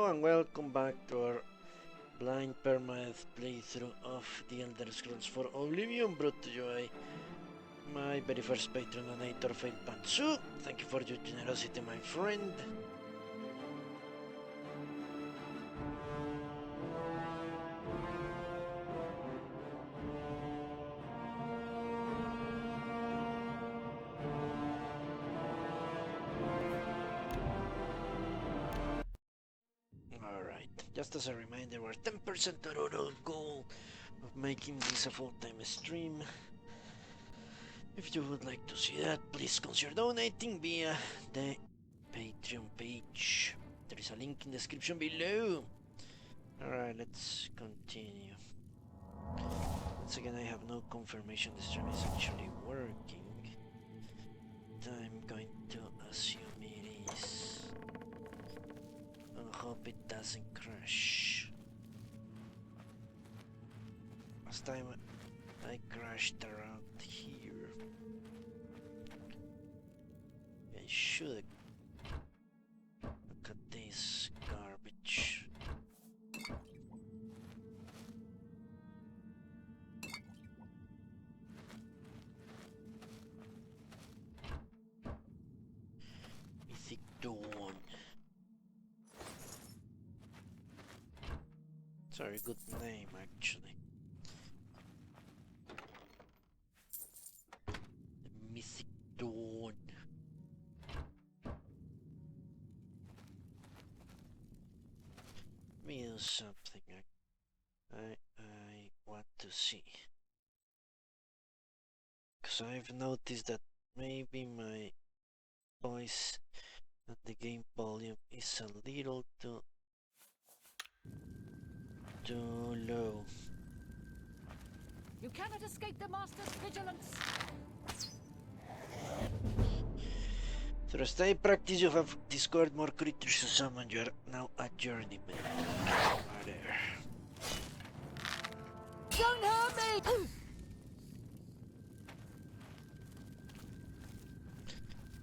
Hello and welcome back to our blind permadeath playthrough of the Elder Scrolls for Oblivion, brought to you by my very first patron donator, Pantsu. Thank you for your generosity, my friend. Just as a reminder, we're 10% toward our goal of making this a full-time stream. If you would like to see that, please consider donating via the Patreon page. There is a link in the description below. Alright, let's continue. Once again, I have no confirmation the stream is actually working. I'm going to assume it is. I hope it doesn't crash. Last time I crashed around here. I should look at this garbage. Mythic Dawn. It's a very good name, actually. The Mythic Dawn. Let me do something I want to see. Because I've noticed that maybe my voice and the game volume is a little too low. You cannot escape the Master's vigilance. Through a steady practice, you have discovered more creatures to summon. You are now a journeyman. There. Don't hurt me!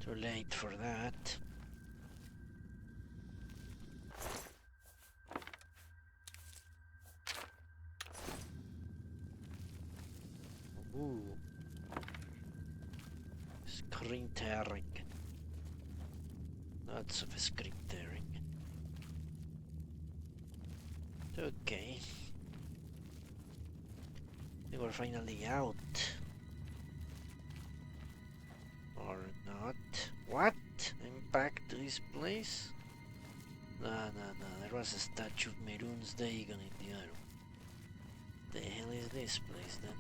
Too late for that. Ooh. Screen tearing. Lots of screen tearing. Okay. We were finally out. Or not. What? I'm back to this place? No. There was a statue of Merun's Dagon in the other. The hell is this place then?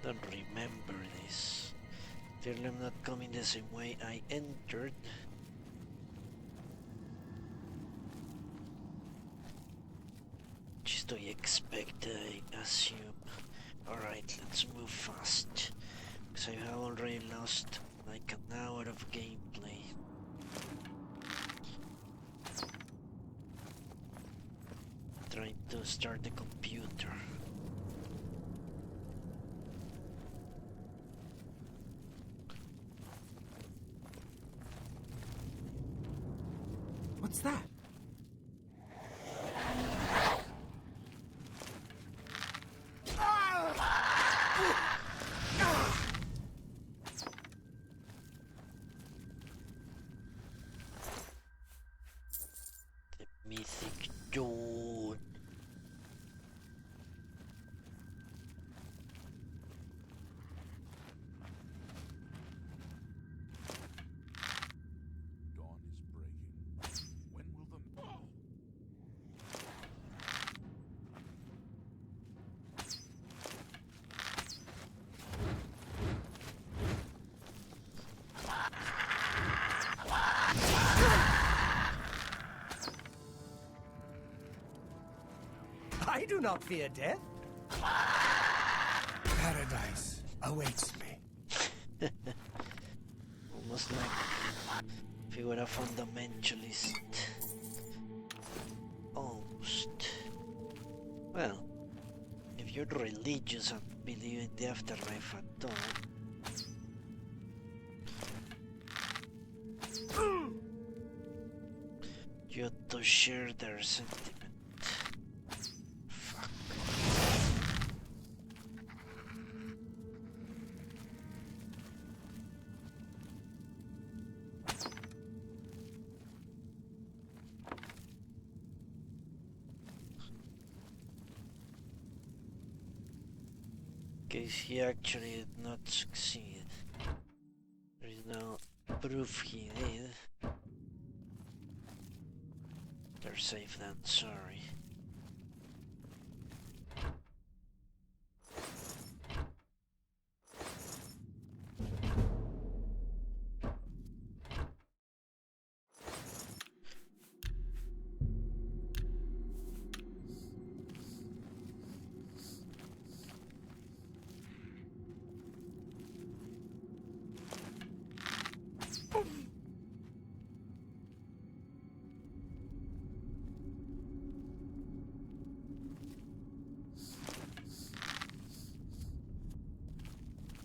Don't remember this. Clearly I'm not coming the same way I entered. Just to expect, I assume. Alright, let's move fast. Because I have already lost like an hour of gameplay. Trying to start the computer. What's that? The Mythic Dawn. I do not fear death. Paradise awaits me. Almost like if you were a fundamentalist. Almost. Well, if you're religious and believe in the afterlife at all, to share their sentiment. Fuck. Case he actually did not succeed. There is no proof he did. They're safe then, sorry.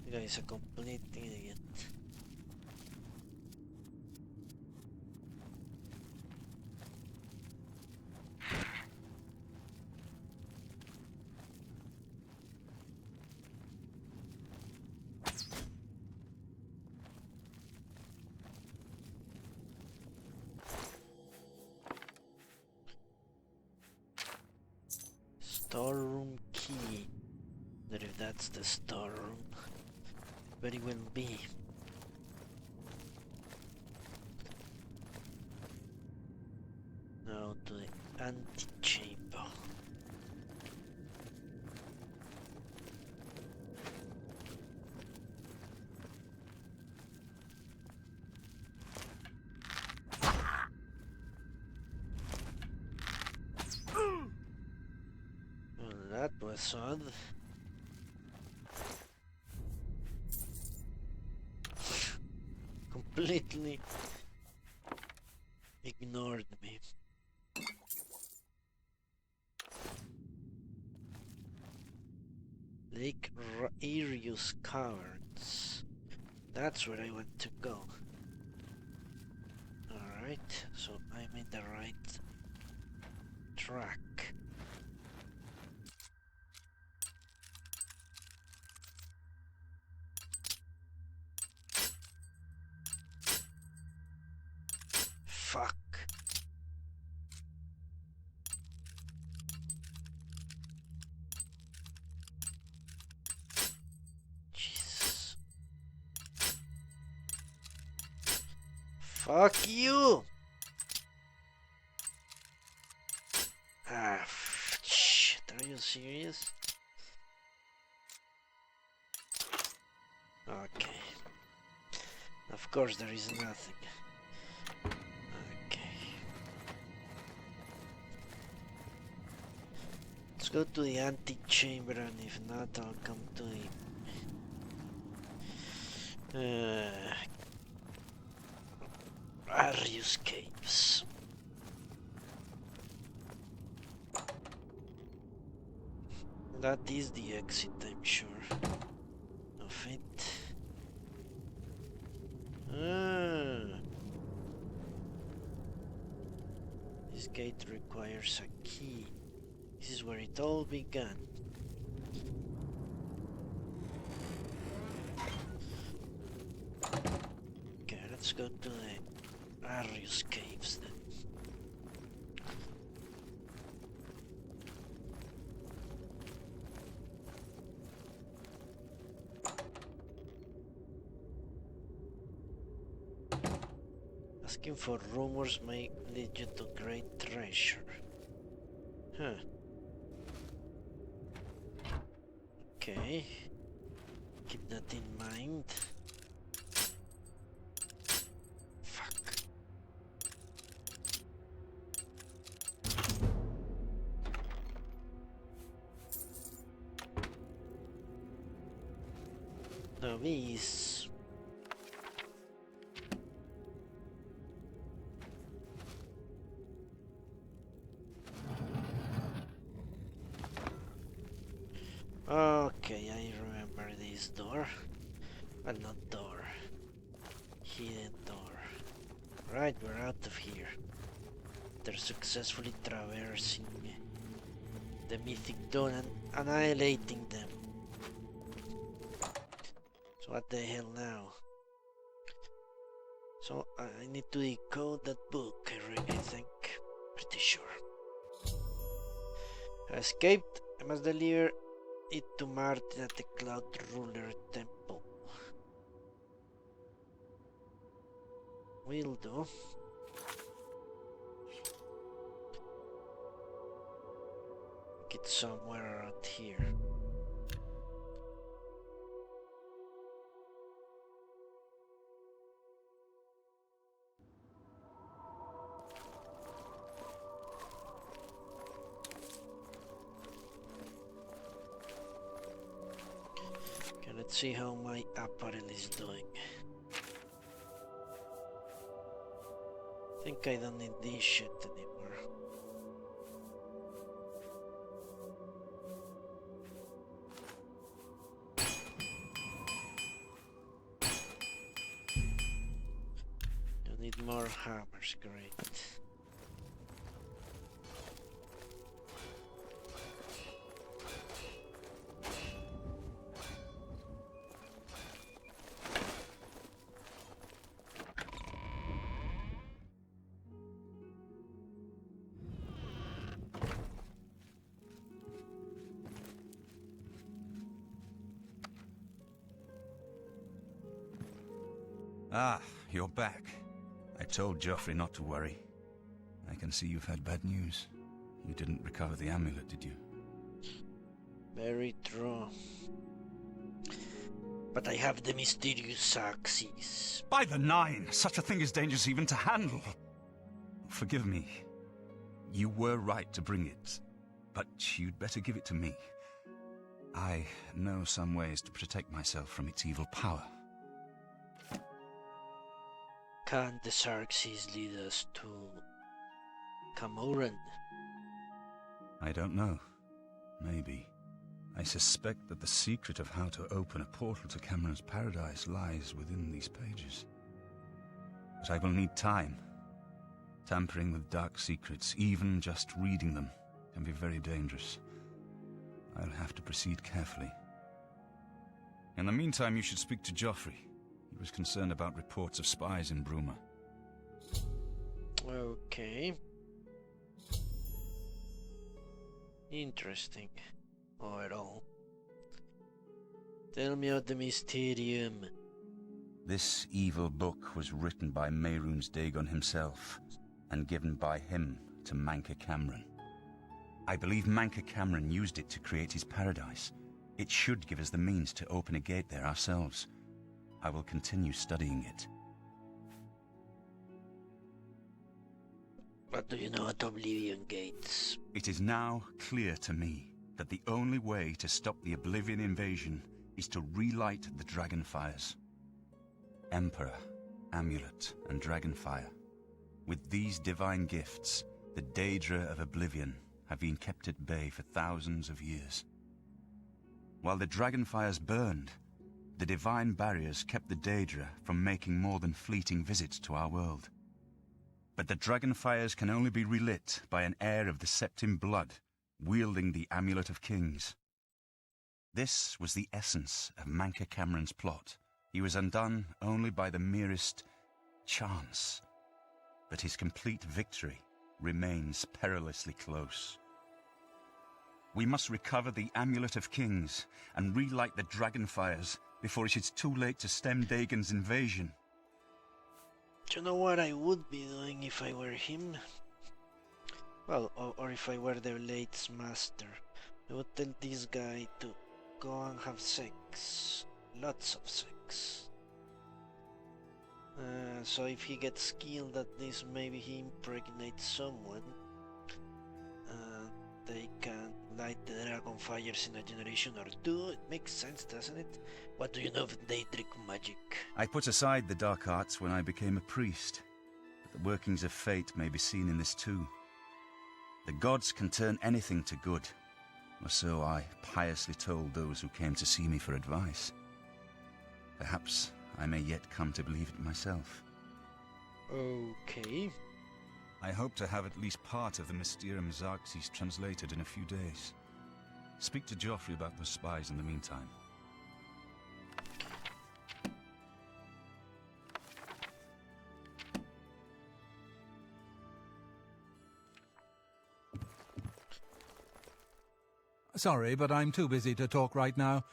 The guy is a complete idiot. Storeroom key. That if that's the storeroom, very well be. Now to the antechamber. Well, that was odd. Completely ignored me. Lake Arius Caverns. That's where I want to go. Alright, so I'm in the right track. Fuck. Jesus. Fuck you. Ah, shit. Are you serious? Okay. Of course there is nothing. Let's go to the antechamber, and if not, I'll come to the Arius Caves. That is the exit, I'm sure of it. This gate requires a key. This is where it all began. Okay, let's go to the Arius Caves then. Asking for rumors may lead you to great treasure. Huh. Okay. Keep that in mind. Fuck. Demise. Okay, I remember this door. Well, not door. Hidden door. Right, we're out of here. after successfully traversing the mythic dawn and annihilating them. So what the hell now? So I need to decode that book, I think. Pretty sure. I escaped. I must deliver it to Martin at the Cloud Ruler Temple. Will do. Get somewhere around here. Okay, let's see how my apparel is doing. I think I don't need this shit anymore. You need more hammers, great. Ah, you're back. I told Joffrey not to worry. I can see you've had bad news. You didn't recover the amulet, did you? Very true. But I have the mysterious axis. By the Nine! Such a thing is dangerous even to handle! Forgive me. You were right to bring it, but you'd better give it to me. I know some ways to protect myself from its evil power. Can the Xerxes lead us to Camoran? I don't know. Maybe. I suspect that the secret of how to open a portal to Cameron's paradise lies within these pages. But I will need time. Tampering with dark secrets, even just reading them, can be very dangerous. I'll have to proceed carefully. In the meantime, you should speak to Joffrey. He was concerned about reports of spies in Bruma. Okay. Interesting. Overall. Tell me of the Mysterium. This evil book was written by Mehrunes Dagon himself, and given by him to Manca Cameron. I believe Manca Cameron used it to create his paradise. It should give us the means to open a gate there ourselves. I will continue studying it. What do you know at Oblivion gates? It is now clear to me that the only way to stop the Oblivion invasion is to relight the Dragonfires. Emperor, Amulet, and Dragonfire. With these divine gifts, the Daedra of Oblivion have been kept at bay for thousands of years. While the Dragonfires burned, the divine barriers kept the Daedra from making more than fleeting visits to our world. But the Dragonfires can only be relit by an heir of the Septim blood, wielding the Amulet of Kings. This was the essence of Manca Cameron's plot. He was undone only by the merest chance. But his complete victory remains perilously close. We must recover the Amulet of Kings and relight the Dragonfires before it is too late to stem Dagon's invasion. Do you know what I would be doing if I were him? Well, or if I were the Blade's master. I would tell this guy to go and have sex. Lots of sex. So if he gets killed at this, maybe he impregnates someone. They can light the dragon fires in a generation or two. It makes sense, doesn't it? What do you know of Daedric magic? I put aside the dark arts when I became a priest, but the workings of fate may be seen in this too. The gods can turn anything to good, or so I piously told those who came to see me for advice. Perhaps I may yet come to believe it myself. Okay. I hope to have at least part of the Mysterium Xarxes translated in a few days. Speak to Joffrey about the spies in the meantime. Sorry, but I'm too busy to talk right now.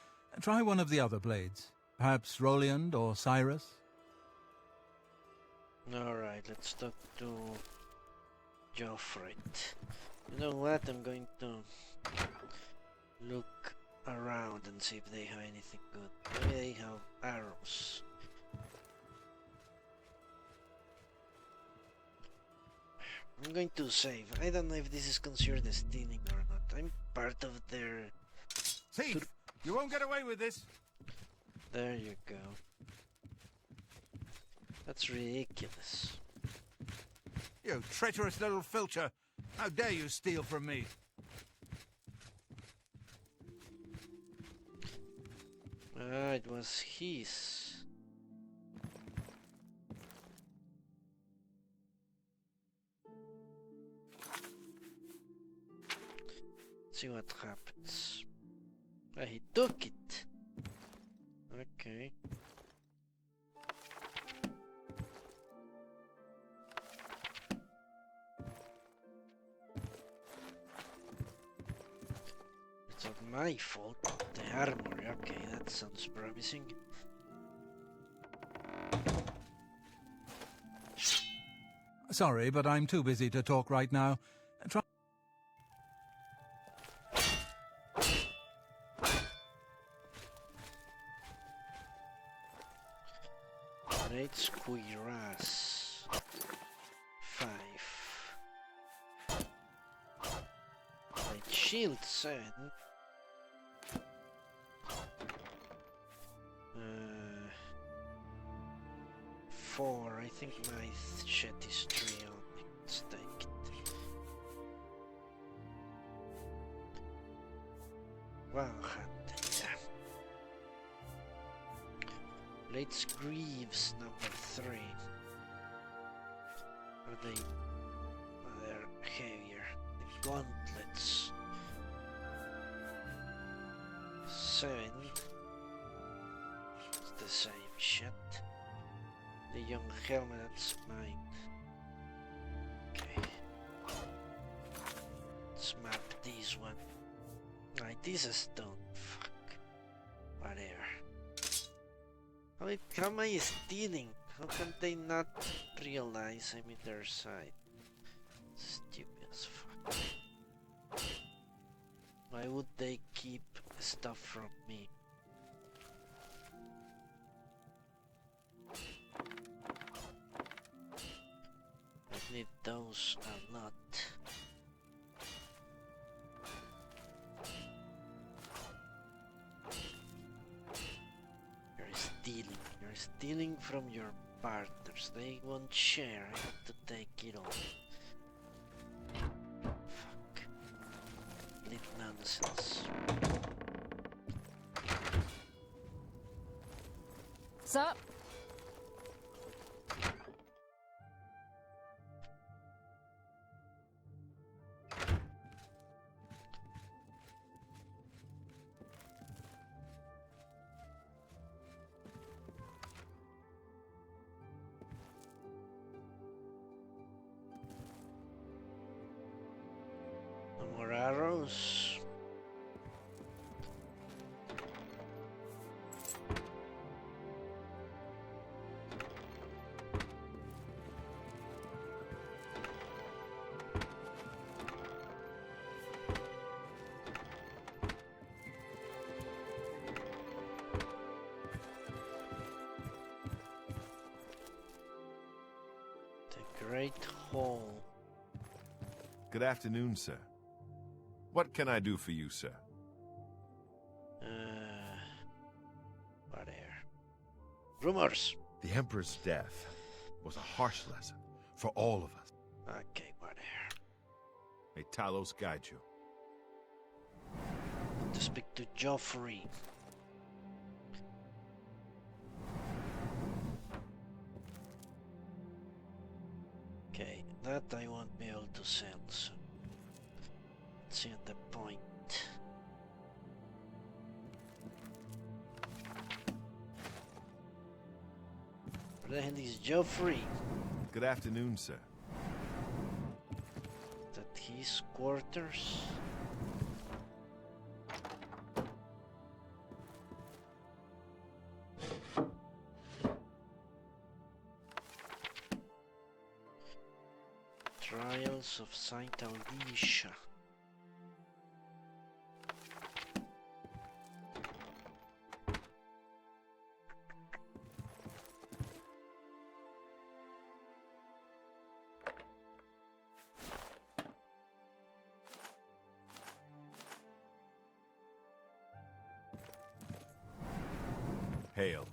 Try one of the other blades. Perhaps Roliand or Cyrus? Alright, let's talk to Joffrey. You know what? I'm going to look around and see if they have anything good. Maybe they have arrows. I'm going to save. I don't know if this is considered stealing or not. I'm part of their... Thief! You won't get away with this! There you go. That's ridiculous. You treacherous little filcher! How dare you steal from me? Ah, it was his. See what happens. Ah, he took it. Okay. It's not my fault. The armor. Okay, that sounds promising. Sorry, but I'm too busy to talk right now. Try... Great Squirras. 5. Great Shield 7. 4. I think my shit is 3 only. Let's take it. Wow, yeah. Blades Greaves number 3. Are they? Oh, they're heavier. The gauntlets. 7. It's the same shit. The young helmet, that's mine. Okay. Let's map this one. Right, this is stone. Fuck. Whatever. How am I stealing? How can they not realize I'm in their side? Stupid as fuck. Why would they keep stuff from me? I need those a lot. You're stealing. You're stealing from your partners. They won't share. I have to take it all. Fuck. Complete nonsense. Sup? No more arrows. The Great Hall. Good afternoon, sir. What can I do for you, sir? Whatever. Rumors. The Emperor's death was a harsh lesson for all of us. Okay, whatever. May Talos guide you. To speak to Joffrey. Okay, that I won't be able to sell, so let's see at the point. Where the hell is Geoffrey? Good afternoon, sir. Is that his quarters? Trials of Saint Alicia. Hail.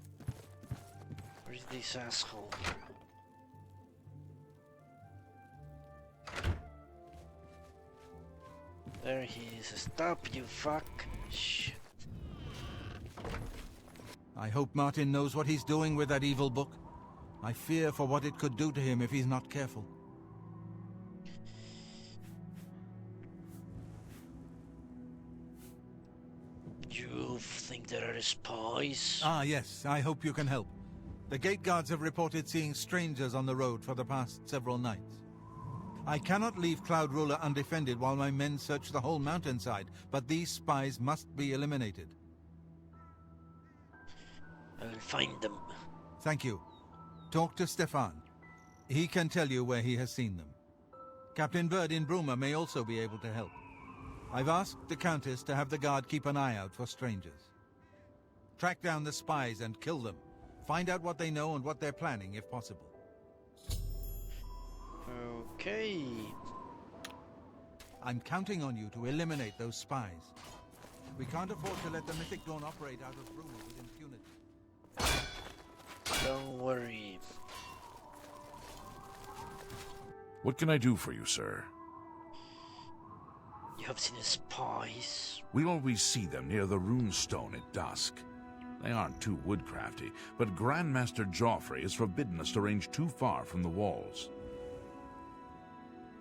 Where's this asshole? There he is. Stop, you fuck. Shit. I hope Martin knows what he's doing with that evil book. I fear for what it could do to him if he's not careful. You think there are spies? Ah, yes, I hope you can help. The gate guards have reported seeing strangers on the road for the past several nights. I cannot leave Cloud Ruler undefended while my men search the whole mountainside, but these spies must be eliminated. I'll find them. Thank you. Talk to Stefan. He can tell you where he has seen them. Captain Bird in Bruma may also be able to help. I've asked the Countess to have the guard keep an eye out for strangers. Track down the spies and kill them. Find out what they know and what they're planning, if possible. Okay. I'm counting on you to eliminate those spies. We can't afford to let the Mythic Dawn operate out of Bruma with impunity. Don't worry. What can I do for you, sir? You have seen spies? We always see them near the rune stone at dusk. They aren't too woodcrafty, but Grandmaster Joffrey has forbidden us to range too far from the walls.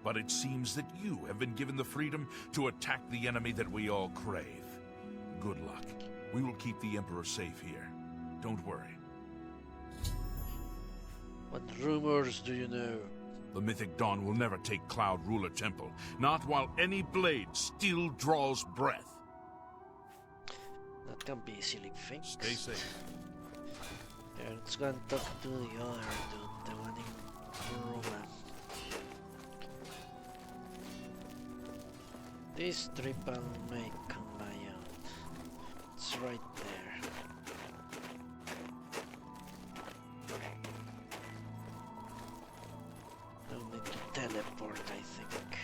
But it seems that you have been given the freedom to attack the enemy that we all crave. Good luck. We will keep the Emperor safe here. Don't worry. What rumors do you know? The Mythic Dawn will never take Cloud Ruler Temple, not while any blade still draws breath. That can be easily fixed. Stay safe. Yeah, let's go and talk to the other dude, the one in Roma. This trip I'll make on my own. It's right there. No need to teleport, I think.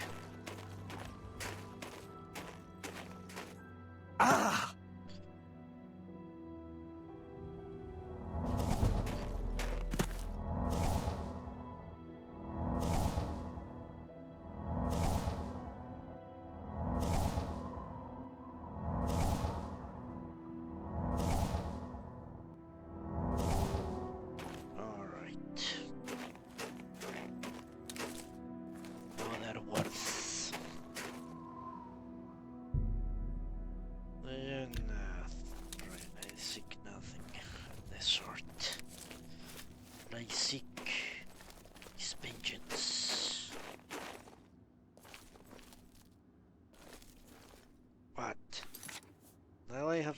Ah!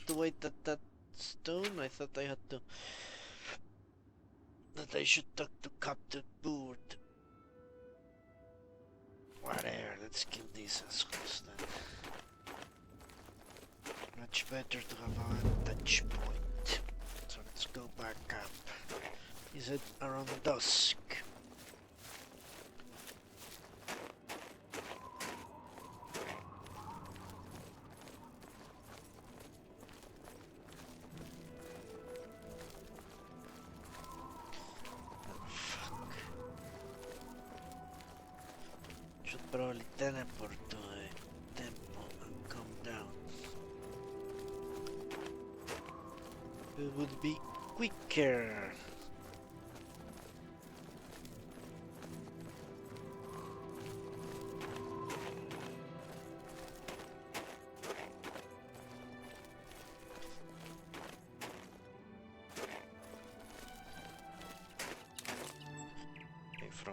To wait at that stone. I thought I had to. That I should talk to Captain Bird. Whatever, let's kill these assholes then. Much better to have a touch point. So let's go back up. Is it around dusk? Probably teleport to the temple and come down. It would be quicker.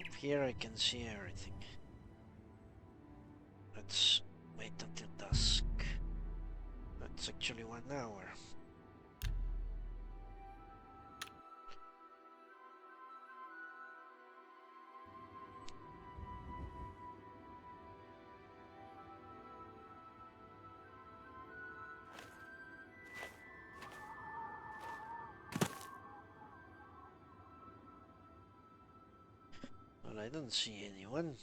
Up here I can see everything. Let's wait until dusk. That's actually 1 hour. Well, I don't see anyone.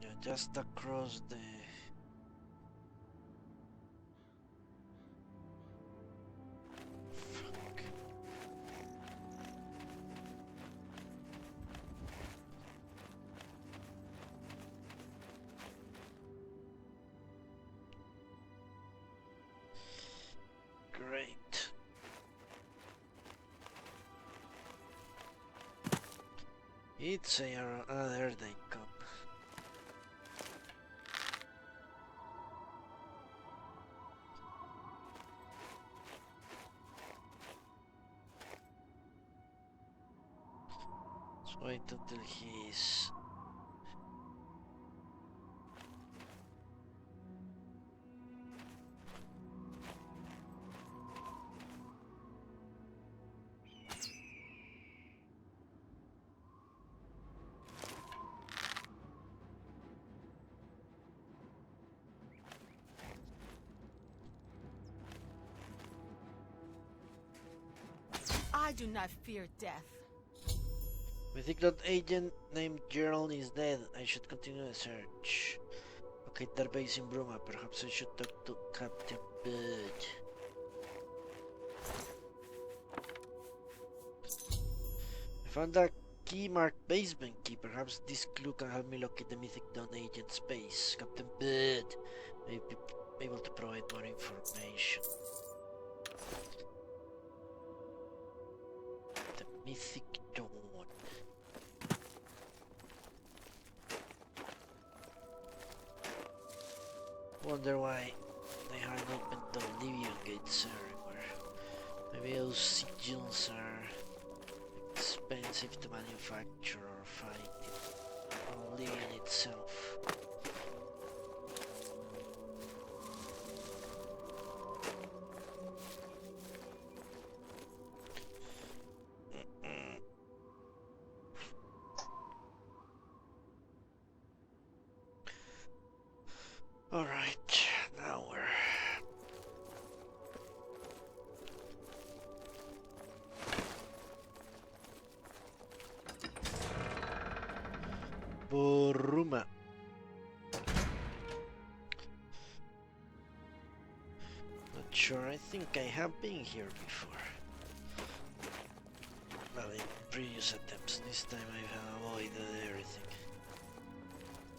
Yeah, just across the... Fuck. Great. It's a... Ah, there they come. Let's wait until he's... I do not fear death. We think that agent named Gerald is dead. I should continue the search. Okay, their base in Bruma. Perhaps I should talk to Captain Bird. I found a key marked basement key. Perhaps this clue can help me locate the Mythic Dawn agent's base. Captain Bird may be able to provide more information. The Mythic Dawn. Wonder why they haven't opened the Oblivion gates everywhere. Maybe those sigils are expensive to manufacture or find in Oblivion itself. Alright, now we're... Bruma. Not sure, I think I have been here before. Well, in previous attempts, this time I've avoided everything.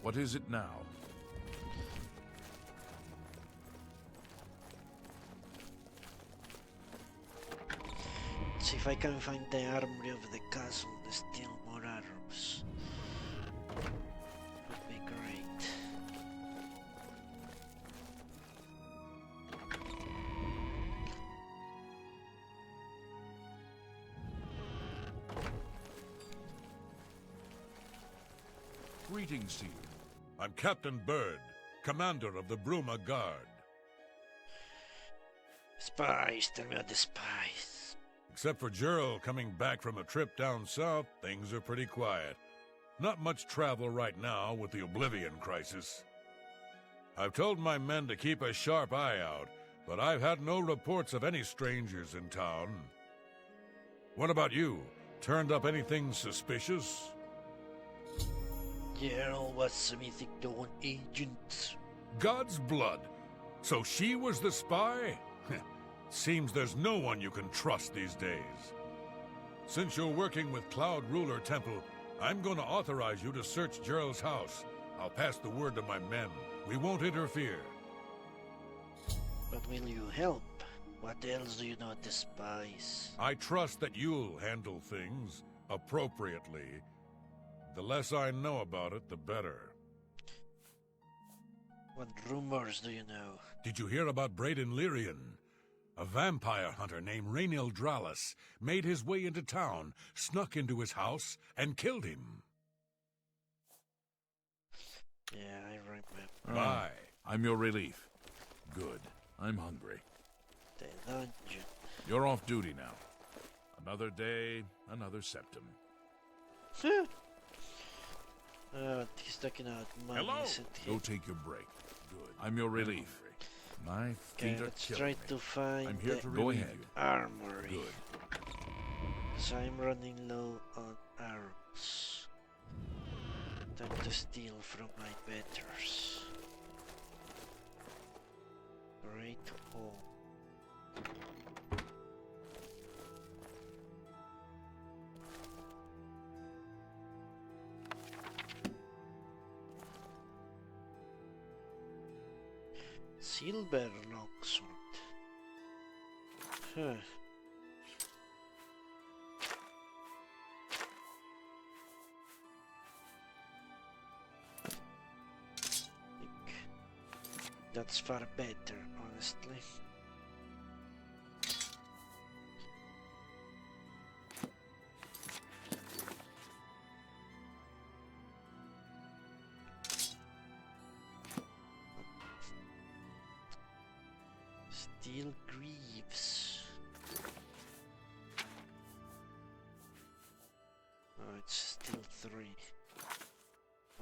What is it now? See if I can find the armory of the castle to steal more arrows. Would be great. Greetings to you. I'm Captain Bird, commander of the Bruma Guard. Spies, tell me about the spies. Except for Gerald coming back from a trip down south, things are pretty quiet. Not much travel right now with the Oblivion crisis. I've told my men to keep a sharp eye out, but I've had no reports of any strangers in town. What about you? Turned up anything suspicious? Gerald was a Mythic Dawn agent. God's blood! So she was the spy? Seems there's no one you can trust these days. Since you're working with Cloud Ruler Temple, I'm going to authorize you to search Gerald's house. I'll pass the word to my men. We won't interfere. But will you help? What else do you know about the spies? I trust that you'll handle things appropriately. The less I know about it, the better. What rumors do you know? Did you hear about Braden Lyrian? A vampire hunter named Rainiel Dralis made his way into town, snuck into his house, and killed him. Yeah, I remember. Bye. I'm your relief. Good. I'm hungry. The dungeon. You're off duty now. Another day, another septum. He's talking about money, Hello. isn't he? Go take your break. Good. I'm your relief. My Okay, feet are let's killing try me. to find I'm here the to relieve you. armory. Good. Because I'm running low on arrows. Time to steal from my betters. Great hall. Silver longsword. Huh. That's far better, honestly. Steel greaves. Oh, it's still 3.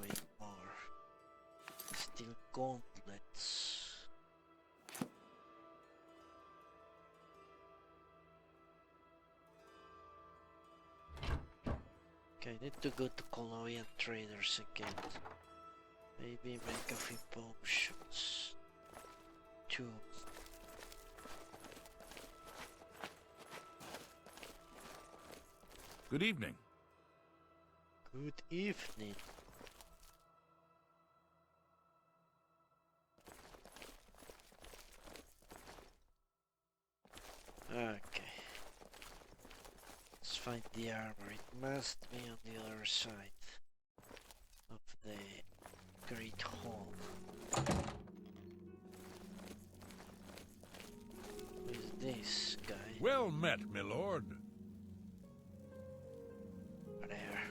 Way more. Steel gauntlets. Okay, I need to go to Colonial Traders again. Maybe make a few potions. 2. Good evening. Good evening. Okay. Let's find the armor. It must be on the other side of the Great Hall. Who is this guy? Well met, my lord. There.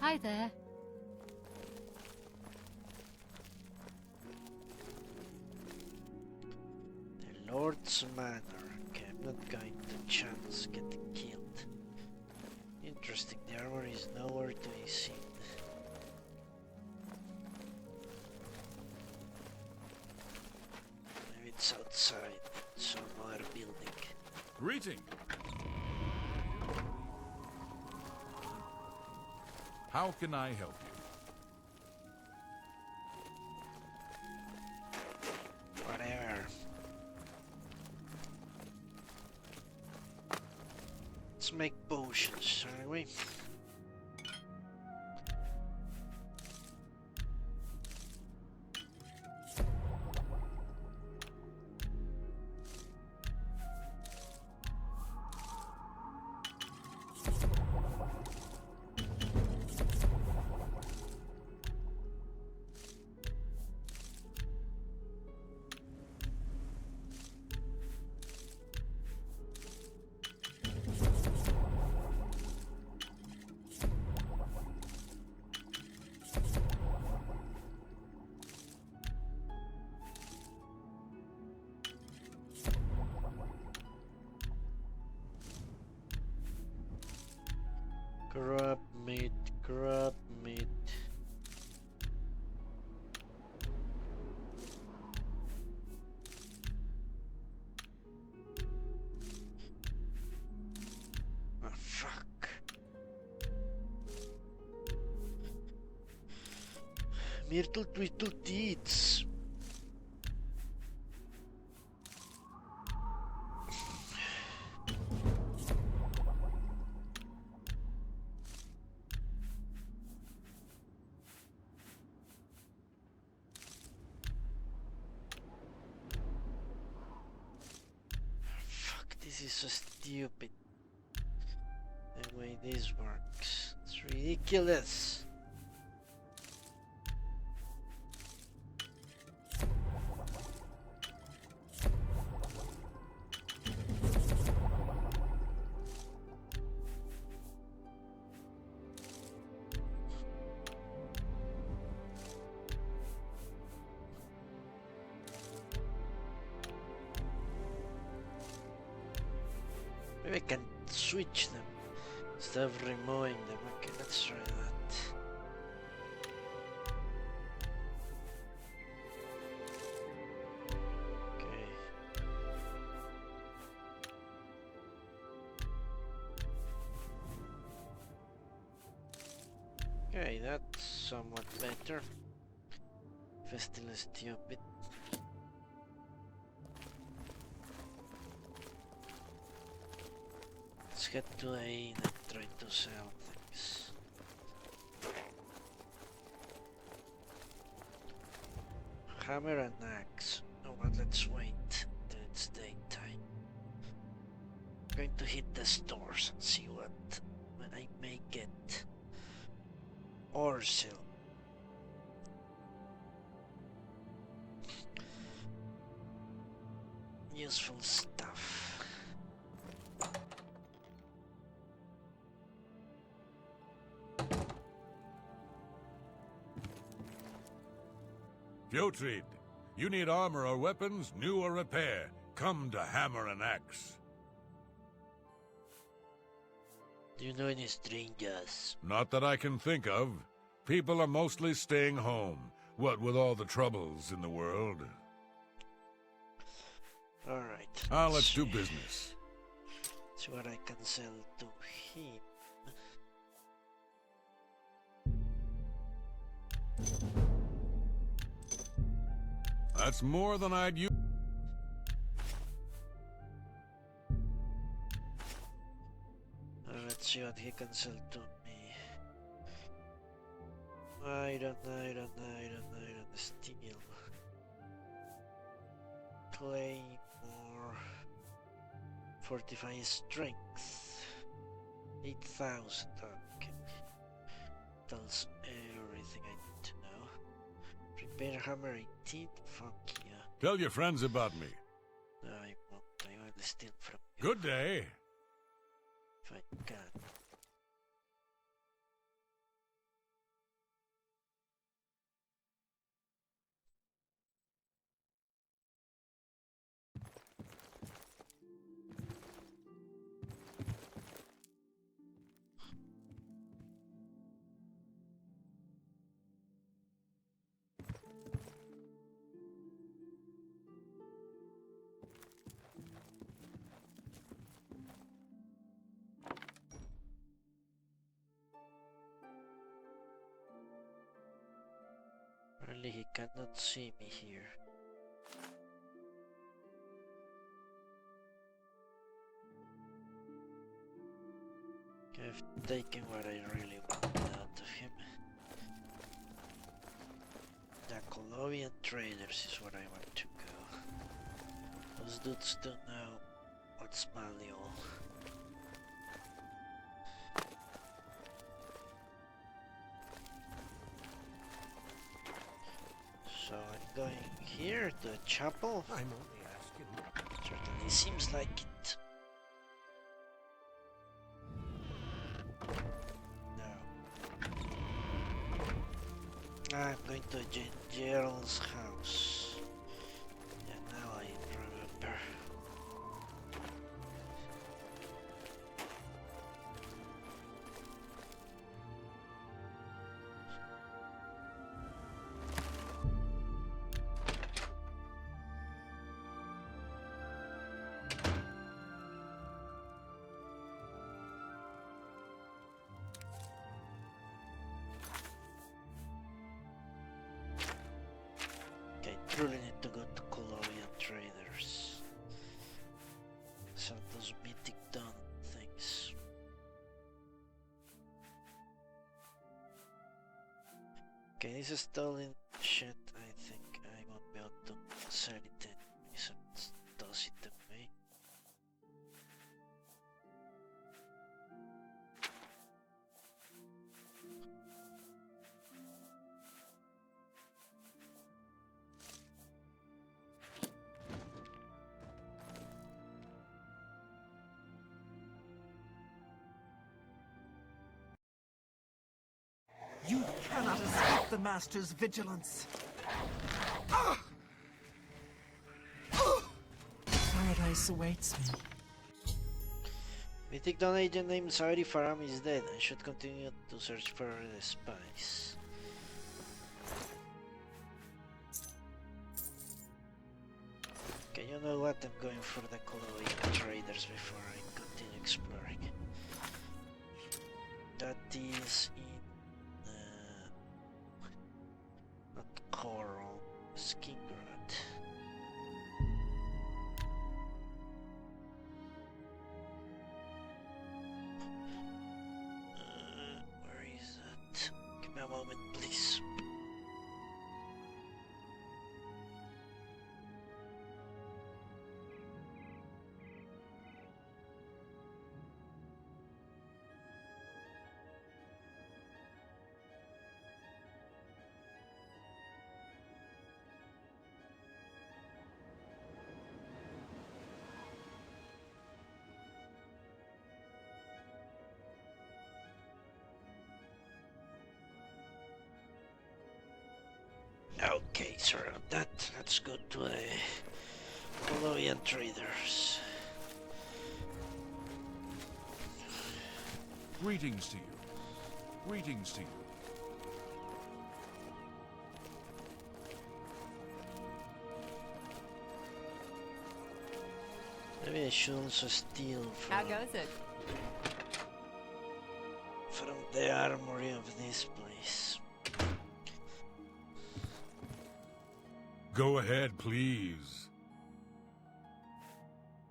Hi there. The Lord's Manor. Okay, I'm not going to chance getting killed. Interesting, the armor is nowhere to be seen. Maybe it's outside, some other building. Greeting. How can I help you? Whatever. Let's make potions, shall we? Grab meat, grab meat. Oh, fuck. Myrtle Twiddle Teats. This is so stupid. The way this works. It's ridiculous. Maybe I can switch them instead of removing them. Okay, let's try that. Okay, that's somewhat better. If it's still stupid. Let's get to A and try to sell things. Hammer and axe. Oh, but let's wait till it's daytime. I'm going to hit the stores and see what I may get. Or sell. Useful stuff. Putrid, you need armor or weapons, new or repair. Come to Hammer and Axe. Do you know any strangers? Not that I can think of. People are mostly staying home. What with all the troubles in the world. Alright. Let's do business. See what I can sell to him. That's more than I'd use. Let's see what he can sell to me. Iron, steel. Claymore. Fortify strength. 8,000, okay. Tells everything I need to know. Repair hammer 18, fuck yeah. Tell your friends about me. No, I won't, I will steal from you. Good day. If I can. Apparently he cannot see me here. I've taken what I really wanted out of him. The Oblivion traders is where I want to go. Those dudes don't know what's valuable. So I'm going here to the chapel. I'm only asking. Certainly seems like it. No. I'm going to Gerald's house. Yeah, now I remember. Truly need to go to Oblivion traders. Some of those mythic done things. Okay, this is stolen shit. I think I won't be able to sell it anyway, so it does it away. You cannot escape the Master's vigilance. Paradise awaits me. Mythic Dawn agent named Saori Faram is dead. I should continue to search for the spies. Okay, you know what? I'm going for the Colombian traders before I continue exploring. That is in not coral, skin grad. Where is that? Give me a moment, please. Okay, sorry about that. Let's go to the Colombian traders. Greetings to you. Greetings to you. Maybe I should also steal How from, goes it? from the armory of this place. Go ahead, please.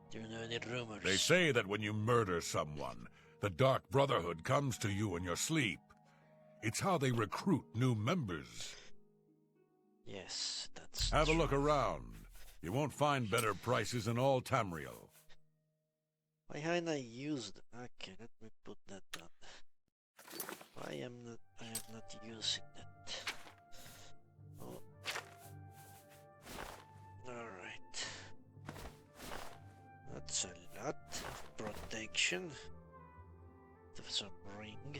Do you know any rumors? They say that when you murder someone, the Dark Brotherhood comes to you in your sleep. It's how they recruit new members. Yes, that's Have true. a look around. You won't find better prices in all Tamriel. Why haven't I used? Okay, let me put that down. I am not using that. Oh. Alright. That's a lot of protection. Of some ring.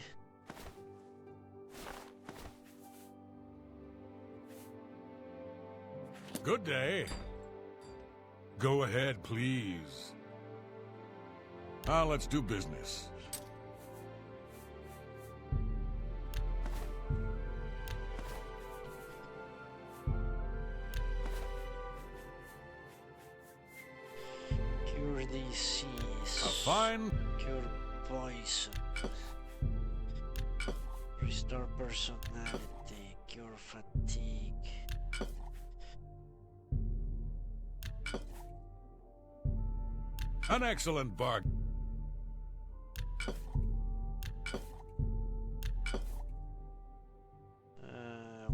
Good day. Go ahead, please. Now let's do business. Cure disease. A fine... Cure poison. Restore personality. Cure fatigue. An excellent bargain.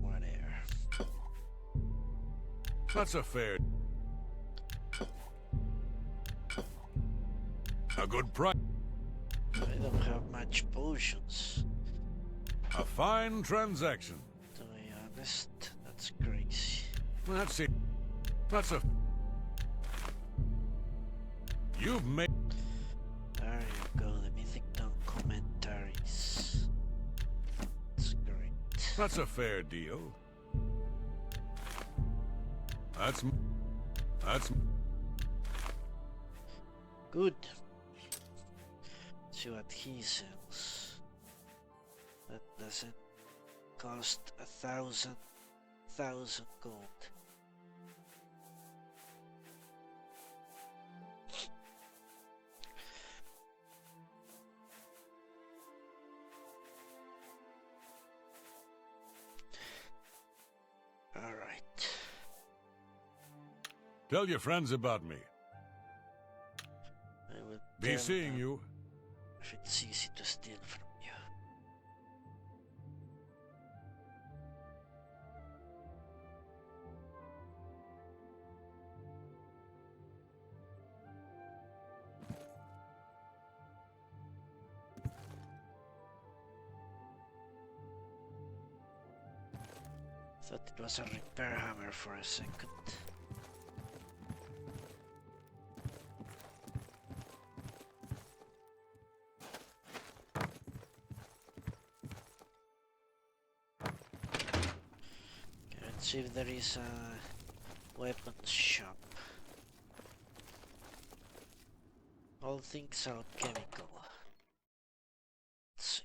Whatever. That's a fair... A good price. I don't have much potions. A fine transaction. To be honest, that's crazy. That's it. That's a... You've made... There you go, the Mythic Dawn commentaries. That's great. That's a fair deal. That's... Good. See what he sells. That doesn't cost 1,000 gold. All right. Tell your friends about me. I will Be tell seeing them you. if it's easy to steal from you. Thought it was a repair hammer for a second. Okay, let's see if there is a weapons shop. All things alchemical. Let's see.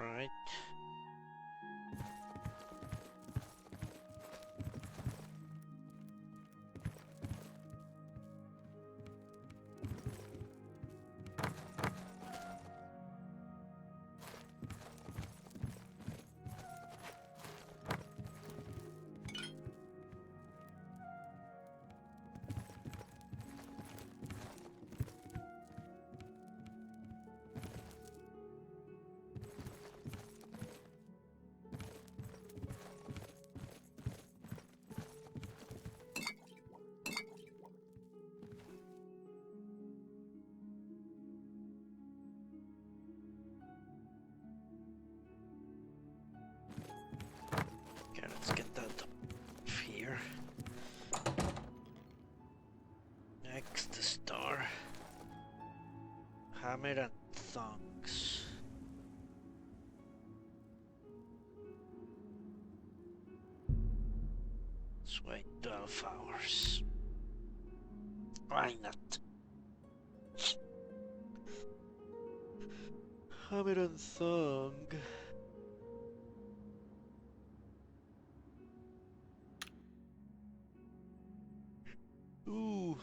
Right. Okay, let's get that up here. Next, the star. Hammer and thongs. Let's wait 12 hours. Why not? Hammer and thong. Ooh.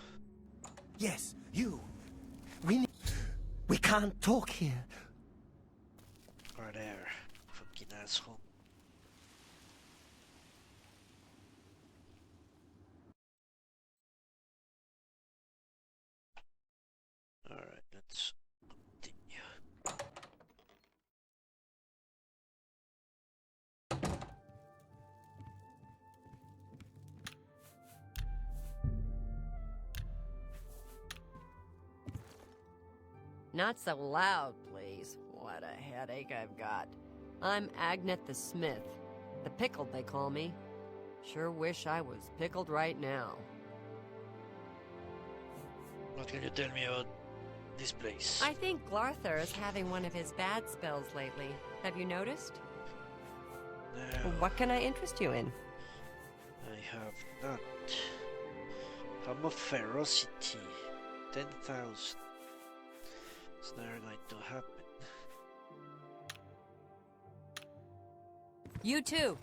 Yes, you. We can't talk here. Right there, fucking asshole. Alright, let's continue. Not so loud, please. What a headache I've got. I'm Agnet the Smith. The Pickled, they call me. Sure wish I was pickled right now. What can you tell me about this place? I think Glarthur is having one of his bad spells lately. Have you noticed? No, What can I interest you in? I have not. Hum of ferocity. 10,000. It's never going to happen. You too.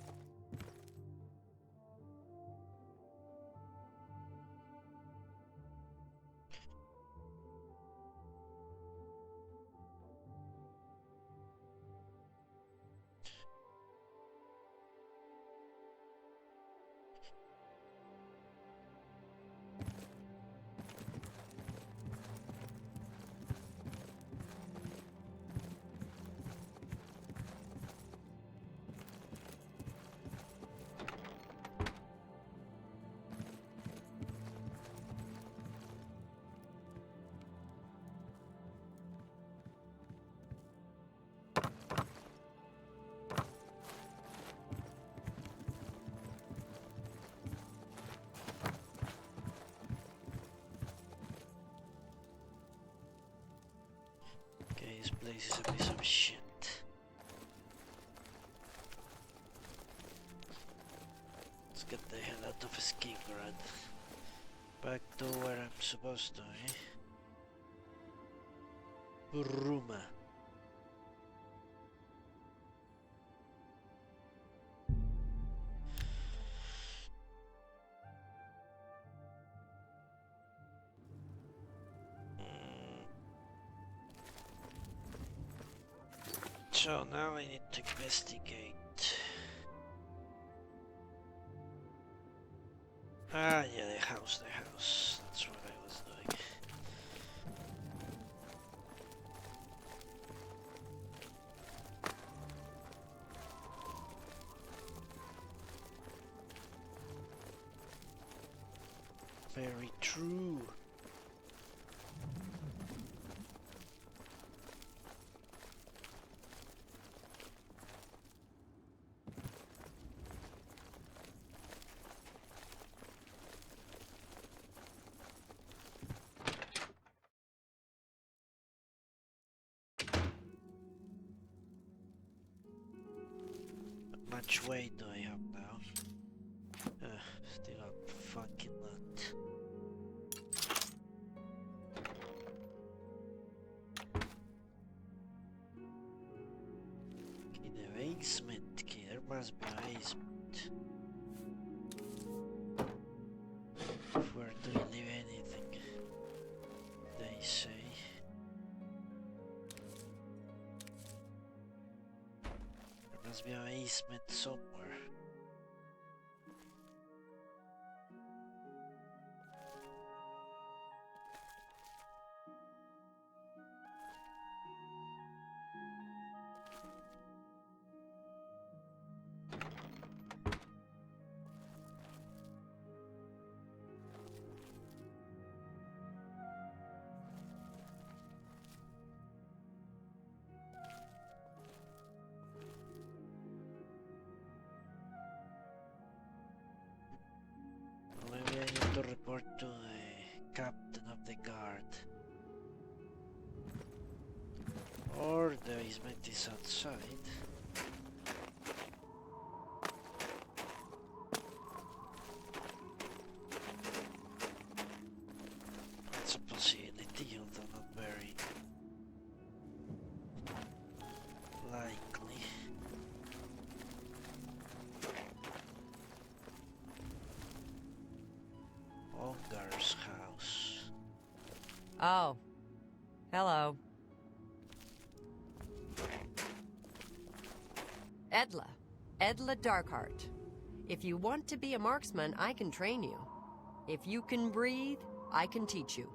Okay, this place is a piece of shit. Let's get the hell out of Skiggrad. Back to where I'm supposed to, eh? Bruma. So now I need to investigate. Ah, yeah, the house. That's what I was doing. much weight do I have now? Still a fucking lot. Okay, the basement. Okay, there must be a basement. Where do you leave anything? They say. There must be a basement somewhere. Maybe I need to report to the captain of the guard. Or the basement is outside. That's a possibility, although not very likely. Ongar's house. Oh. Hello. Edla Darkheart. If you want to be a marksman, I can train you. If you can breathe, I can teach you.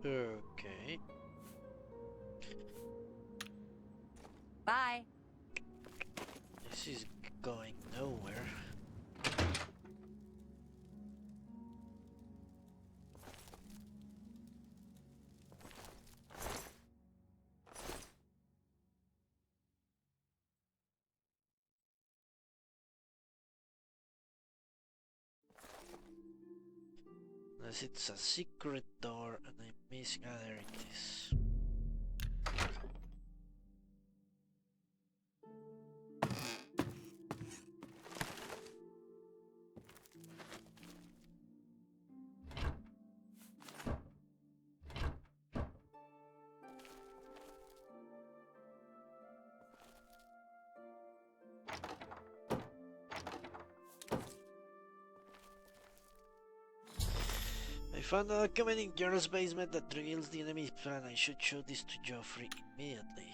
Okay. Bye. This is going nowhere. Unless it's a secret door and I'm missing. Ah, there it is. I found a document in Jonas' basement that reveals the enemy's plan. I should show this to Joffrey immediately.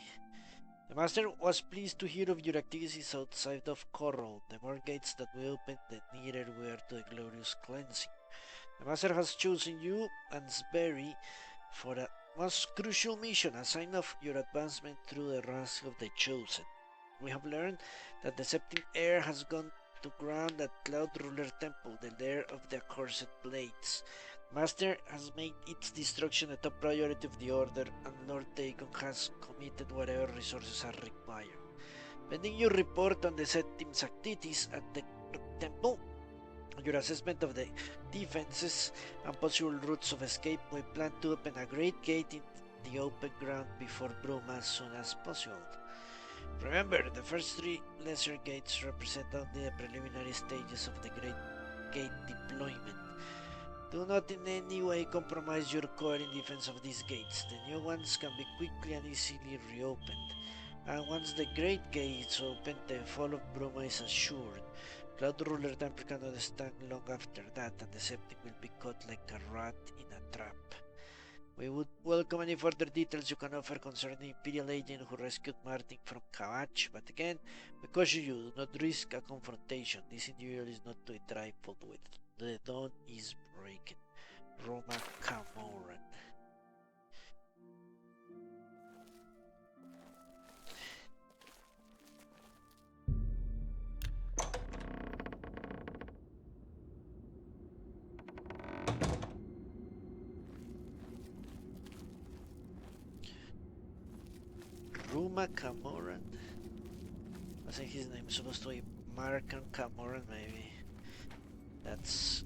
The Master was pleased to hear of your activities outside of Corral. The more gates that we open, the nearer we are to the glorious cleansing. The Master has chosen you and Sberry for a most crucial mission, a sign of your advancement through the ranks of the Chosen. We have learned that the Septim Heir has gone to ground at Cloud Ruler Temple, the lair of the accursed blades. Master has made its destruction a top priority of the Order, and Lord Dagon has committed whatever resources are required. Pending your report on the Septim's activities at the temple, your assessment of the defenses and possible routes of escape, we plan to open a great gate in the open ground before Bruma as soon as possible. Remember, the first three lesser gates represent only the preliminary stages of the great gate deployment. Do not in any way compromise your core in defense of these gates. The new ones can be quickly and easily reopened. And once the great gates open, the fall of Bruma is assured. Cloud Ruler Temple cannot stand long after that, and the Septim will be caught like a rat in a trap. We would welcome any further details you can offer concerning the Imperial agent who rescued Martin from Kavach, but again, we caution you, do not risk a confrontation. This individual is not to be trifled with. The dawn is breaking. Roma Camoran. Ruma Camoran? I think his name is supposed to be Markan Camoran, maybe. That's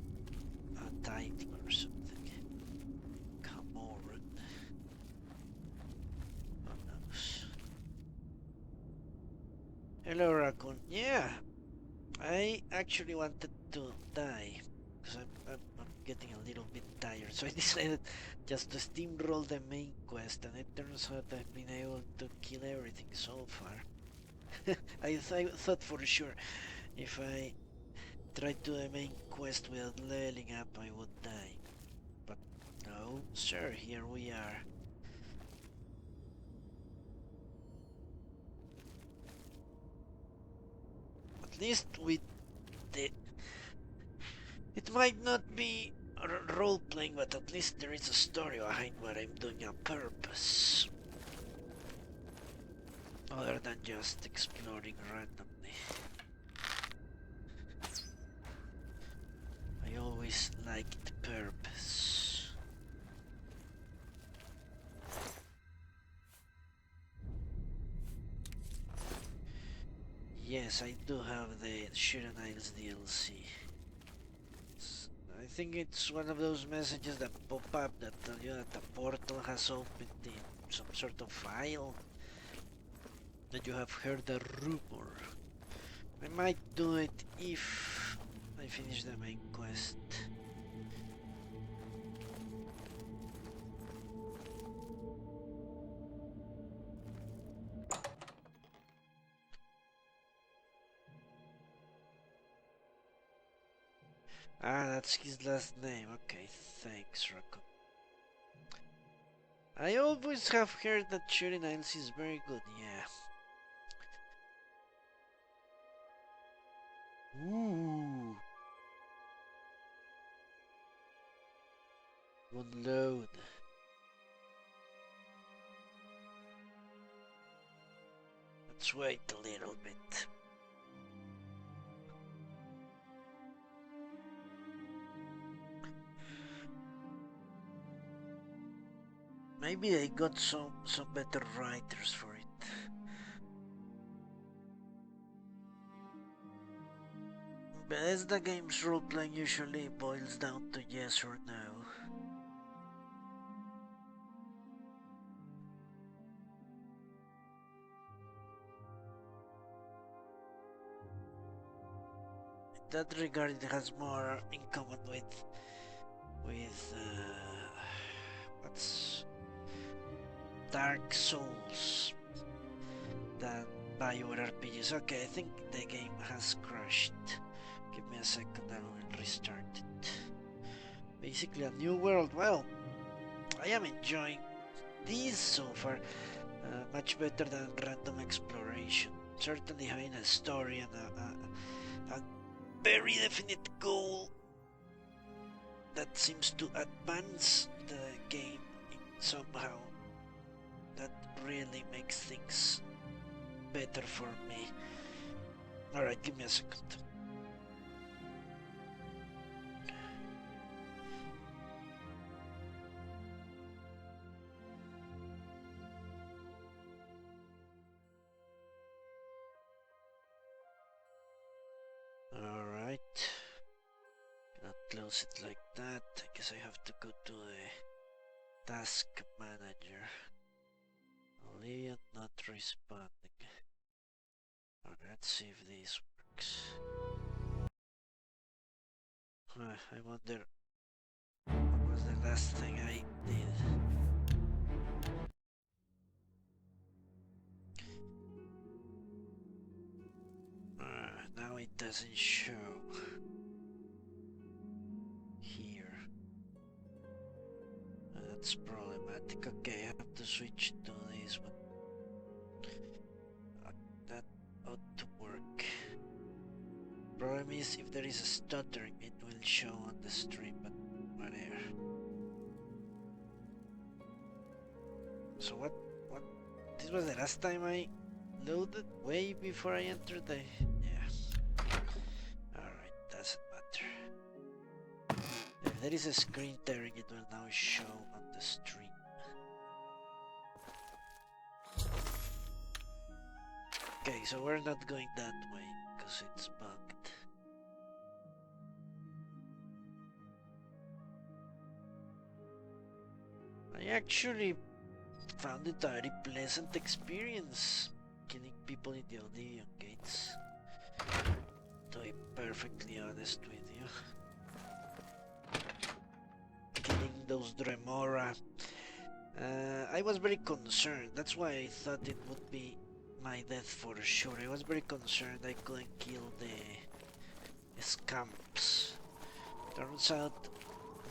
a title or something. Camoran. Who knows? Hello, Raccoon. Yeah, I actually wanted to die because I'm getting a little bit tired, so I decided just to steamroll the main quest, and it turns out I've been able to kill everything so far. I thought for sure if I tried to do the main quest without leveling up I would die, but no sir, here we are. At least with the... It might not be role-playing, but at least there is a story behind what I'm doing on purpose. Other than just exploring randomly. I always liked purpose. Yes, I do have the Shooting Isles DLC. I think it's one of those messages that pop up that tell you that the portal has opened in some sort of file. That you have heard a rumor. I might do it if I finish the main quest. Ah, that's his last name. Okay, thanks, Rocco. I always have heard that Shooting Isles is very good, yeah. Ooh. One load. Let's wait a little bit. Maybe they got some better writers for it. Bethesda games role-playing usually boils down to yes or no. In that regard, it has more in common with what's Dark Souls than BioWare RPGs. Okay, I think the game has crashed. Give me a second, I will restart it. Basically a new world. Well, I am enjoying these so far. Much better than random exploration. Certainly having a story and a very definite goal that seems to advance the game somehow. That really makes things better for me. Alright, give me a second. Alright. Cannot close it like that. I guess I have to go to the task manager. Oblivion not responding. Alright, let's see if this works. I wonder what was the last thing I did. Now it doesn't show here. That's problematic. Okay, I have to switch to this one. That ought to work. Problem is, if there is a stuttering, it will show on the stream, but whatever. So what? This was the last time I loaded way before I entered the... Yeah. Alright, doesn't matter. If there is a screen tearing, it will now show on the stream. Okay, so we're not going that way, because it's bugged. I actually found it a very pleasant experience. killing people in the Oblivion gates. To be perfectly honest with you. Killing those Dremora. I was very concerned. That's why I thought it would be my death for sure. I was very concerned I couldn't kill the scamps. Turns out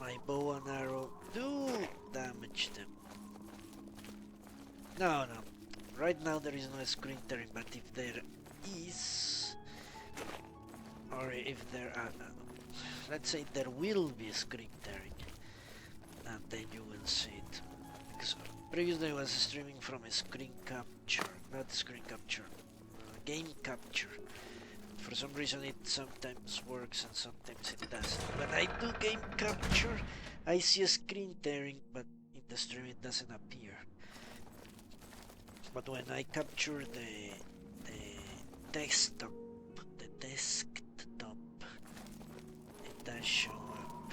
my bow and arrow do damage them. No. Right now there is no screen tearing, but if there is, or if there are, let's say there will be screen tearing, and then you will see it. Because previously I was streaming from a screen capture, not screen capture, game capture. For some reason it sometimes works and sometimes it doesn't. When I do game capture, I see a screen tearing, but in the stream it doesn't appear. But when I capture the desktop, it does show up.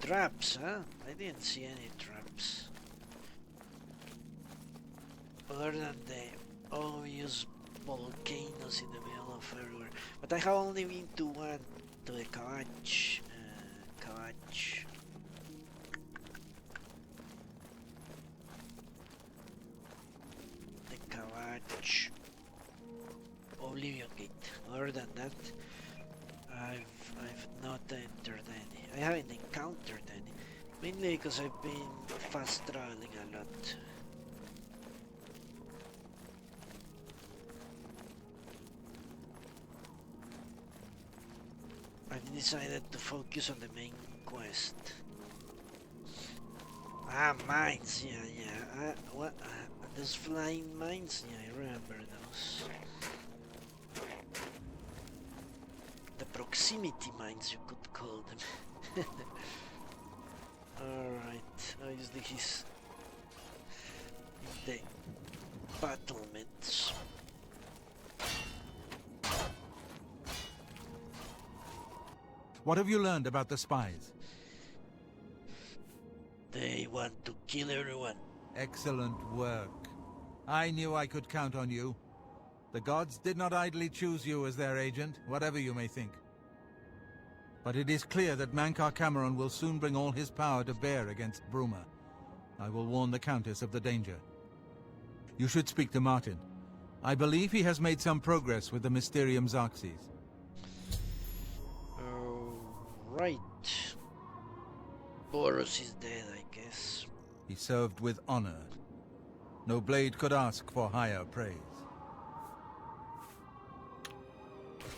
Traps, huh? I didn't see any traps. Other than the obvious volcanoes in the middle of everywhere. But I have only been to one, to the Kavach. The Kavach Oblivion gate. Other than that, I've not entered any. I haven't encountered any. Mainly because I've been fast traveling a lot. I've decided to focus on the main quest. Ah, mines, yeah. What? Those flying mines? Yeah, I remember those. The proximity mines, you could call them. Alright, obviously he's in the battlements. What have you learned about the spies? They want to kill everyone. Excellent work. I knew I could count on you. The gods did not idly choose you as their agent, whatever you may think. But it is clear that Mankar Cameron will soon bring all his power to bear against Bruma. I will warn the Countess of the danger. You should speak to Martin. I believe he has made some progress with the Mysterium Xarxes. Right. Boros is dead, I guess. He served with honor. No blade could ask for higher praise.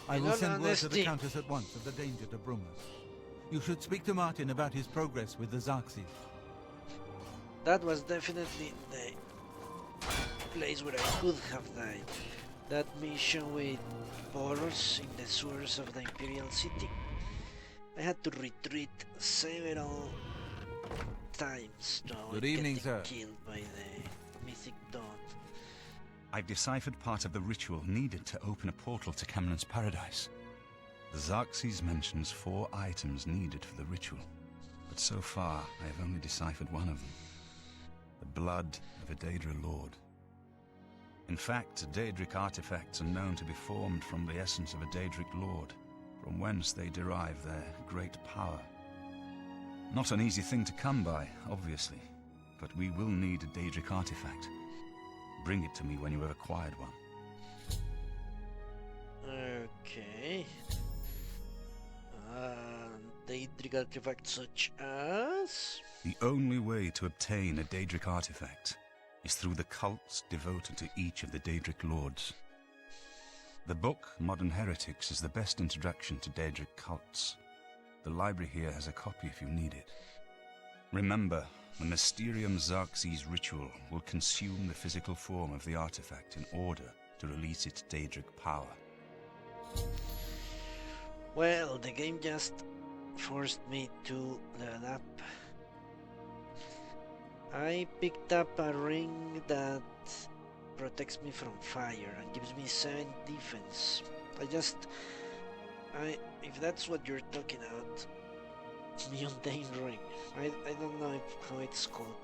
I will send word to the Countess at once of the danger to Bruma. You should speak to Martin about his progress with the Xarxes. That was definitely the place where I could have died. That mission with Boros in the sewers of the Imperial City. I had to retreat several times to avoid getting killed by the Mythic Dawn. I've deciphered part of the ritual needed to open a portal to Cameron's paradise. The Xarxes mentions 4 items needed for the ritual, but so far I have only deciphered one of them. The blood of a Daedra Lord. In fact, Daedric artifacts are known to be formed from the essence of a Daedric Lord, from whence they derive their great power. Not an easy thing to come by, obviously, but we will need a Daedric artifact. Bring it to me when you have acquired one. Okay. Daedric artifacts such as? The only way to obtain a Daedric artifact is through the cults devoted to each of the Daedric Lords. The book, Modern Heretics, is the best introduction to Daedric cults. The library here has a copy if you need it. Remember, the Mysterium Xarxes ritual will consume the physical form of the artifact in order to release its Daedric power. Well, the game just forced me to level up. I picked up a ring that protects me from fire and gives me 7 defense. If that's what you're talking about, mundane ring. I don't know how it's called.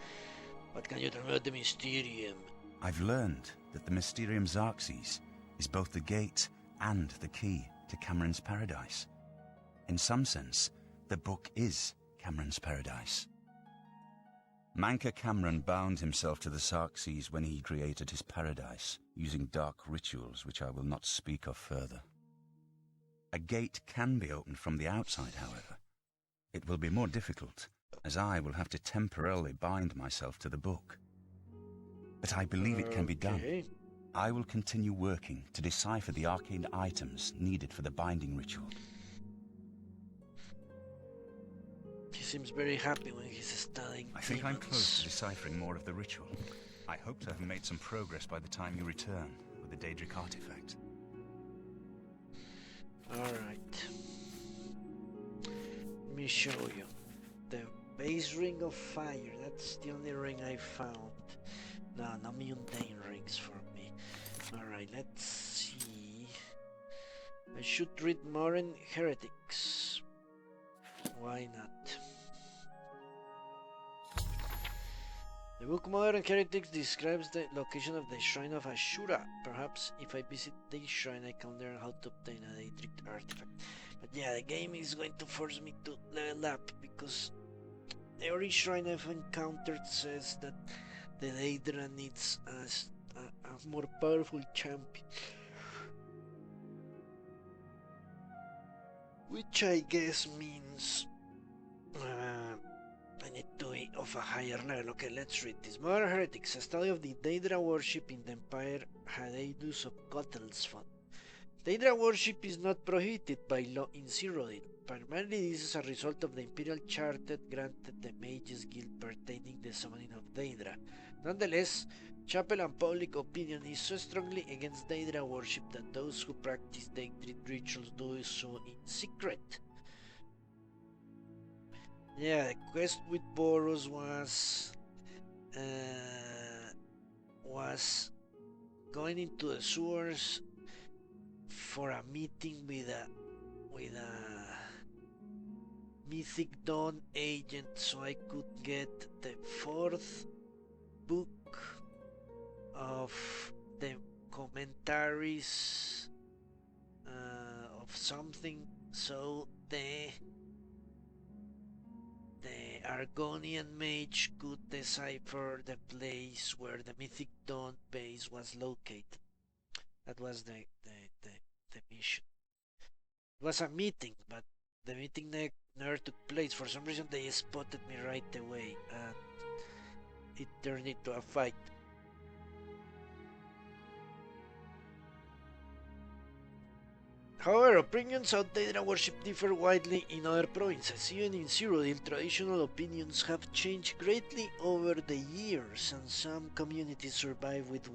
What can you tell me about the Mysterium? I've learned that the Mysterium Xerxes is both the gate and the key to Cameron's paradise. In some sense, the book is Cameron's paradise. Manca Cameron bound himself to the Xerxes when he created his paradise, using dark rituals which I will not speak of further. A gate can be opened from the outside, however. It will be more difficult, as I will have to temporarily bind myself to the book. But I believe it can be done. I will continue working to decipher the arcane items needed for the binding ritual. He seems very happy when he's studying. I think I'm close to deciphering more of the ritual. I hope to have made some progress by the time you return with the Daedric artifact. Alright. Let me show you. The base ring of fire. That's the only ring I found. No, no mundane rings for me. Alright, let's see. I should read Modern Heretics. Why not? The book Modern Heretics describes the location of the Shrine of Ashura. Perhaps if I visit the shrine I can learn how to obtain a Daedric artifact. But yeah, the game is going to force me to level up, because every shrine I've encountered says that the Daedra needs a more powerful champion. Which I guess means I need to be of a higher level. Okay, let's read this. Modern Heretics, a study of the Daedra worship in the Empire Hadeidos of Gotelsfond. Daedra worship is not prohibited by law in Cyrodiil. Primarily this is a result of the Imperial Charter granted the Mages Guild pertaining the summoning of Daedra. Nonetheless, chapel and public opinion is so strongly against Daedra worship that those who practice Daedric rituals do so in secret. Yeah, the quest with Boros was going into the sewers for a meeting with a Mythic Dawn agent, so I could get the 4th book of the commentaries of something, so the Argonian mage could decipher the place where the Mythic Dawn base was located. That was the mission. It was a meeting, but the meeting never took place. For some reason they spotted me right away, and it turned into a fight. However, opinions on Daedra worship differ widely in other provinces. Even in Cyrodiil, traditional opinions have changed greatly over the years, and some communities survive with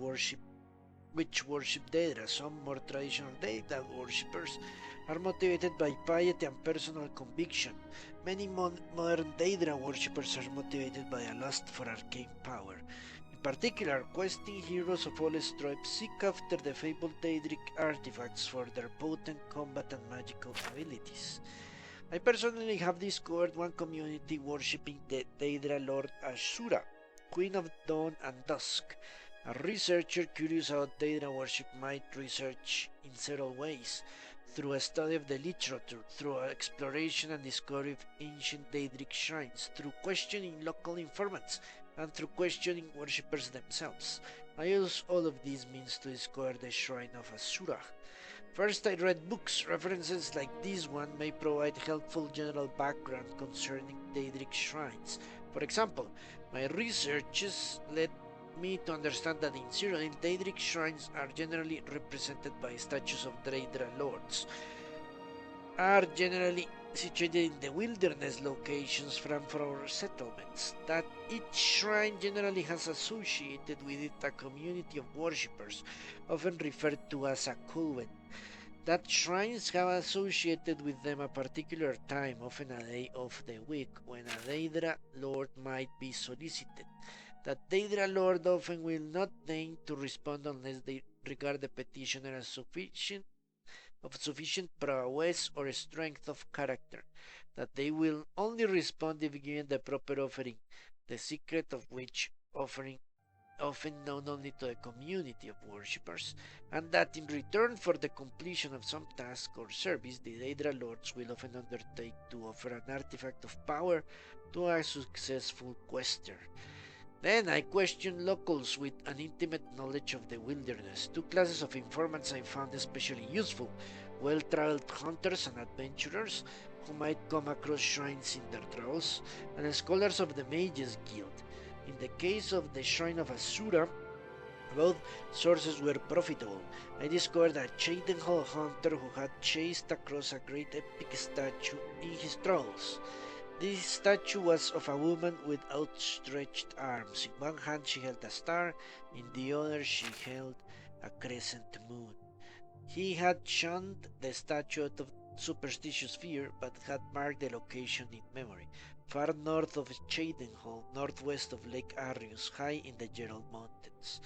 which worship Daedra. Some more traditional Daedra worshippers are motivated by piety and personal conviction. Many modern Daedra worshippers are motivated by a lust for arcane power. In particular, questing heroes of all stripes seek after the fabled Daedric artifacts for their potent combat and magical abilities. I personally have discovered one community worshipping the Daedra Lord Ashura, Queen of Dawn and Dusk. A researcher curious about Daedra worship might research in several ways: through a study of the literature, through exploration and discovery of ancient Daedric shrines, through questioning local informants, and through questioning worshippers themselves. I use all of these means to discover the Shrine of Asura. First, I read books. References like this one may provide helpful general background concerning Daedric shrines. For example, my researches led me to understand that in Cyrodiil, Daedric shrines are generally represented by statues of Daedra lords, are generally situated in the wilderness locations from our settlements, that each shrine generally has associated with it a community of worshippers, often referred to as a coven, that shrines have associated with them a particular time, often a day of the week, when a Daedra lord might be solicited, that Daedra lord often will not deign to respond unless they regard the petitioner as sufficient prowess or strength of character, that they will only respond if given the proper offering, the secret of which offering often known only to a community of worshippers, and that in return for the completion of some task or service, the Daedra Lords will often undertake to offer an artifact of power to a successful quester. Then I questioned locals with an intimate knowledge of the wilderness. Two classes of informants I found especially useful: well-traveled hunters and adventurers who might come across shrines in their travels, and scholars of the Mages Guild. In the case of the Shrine of Asura, both sources were profitable. I discovered a Cheydinhal hunter who had chased across a great epic statue in his travels. This statue was of a woman with outstretched arms. In one hand she held a star, in the other she held a crescent moon. He had shunned the statue out of superstitious fear, but had marked the location in memory. Far north of Cheydinhal, northwest of Lake Arius, high in the Gerald Mountains.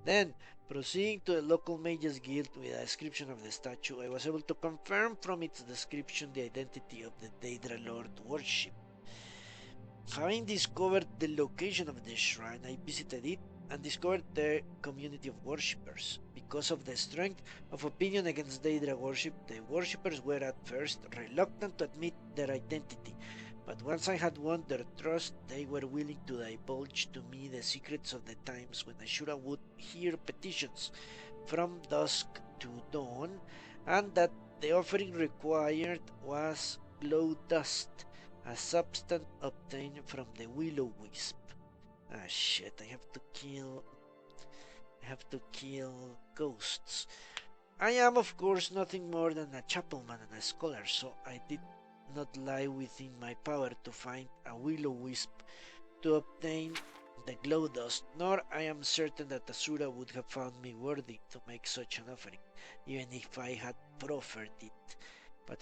Then, proceeding to the local Mages Guild with a description of the statue, I was able to confirm from its description the identity of the Daedra Lord worship. Having discovered the location of the shrine, I visited it and discovered the community of worshippers. Because of the strength of opinion against Daedra worship, the worshippers were at first reluctant to admit their identity. But once I had won their trust, they were willing to divulge to me the secrets of the times when Ashura would hear petitions from dusk to dawn, and that the offering required was glow dust, a substance obtained from the will-o-wisp. Ah shit, I have to kill ghosts. I am of course nothing more than a chapelman and a scholar, so I did not lie within my power to find a will-o-wisp to obtain the glow dust, nor I am certain that Asura would have found me worthy to make such an offering, even if I had proffered it. But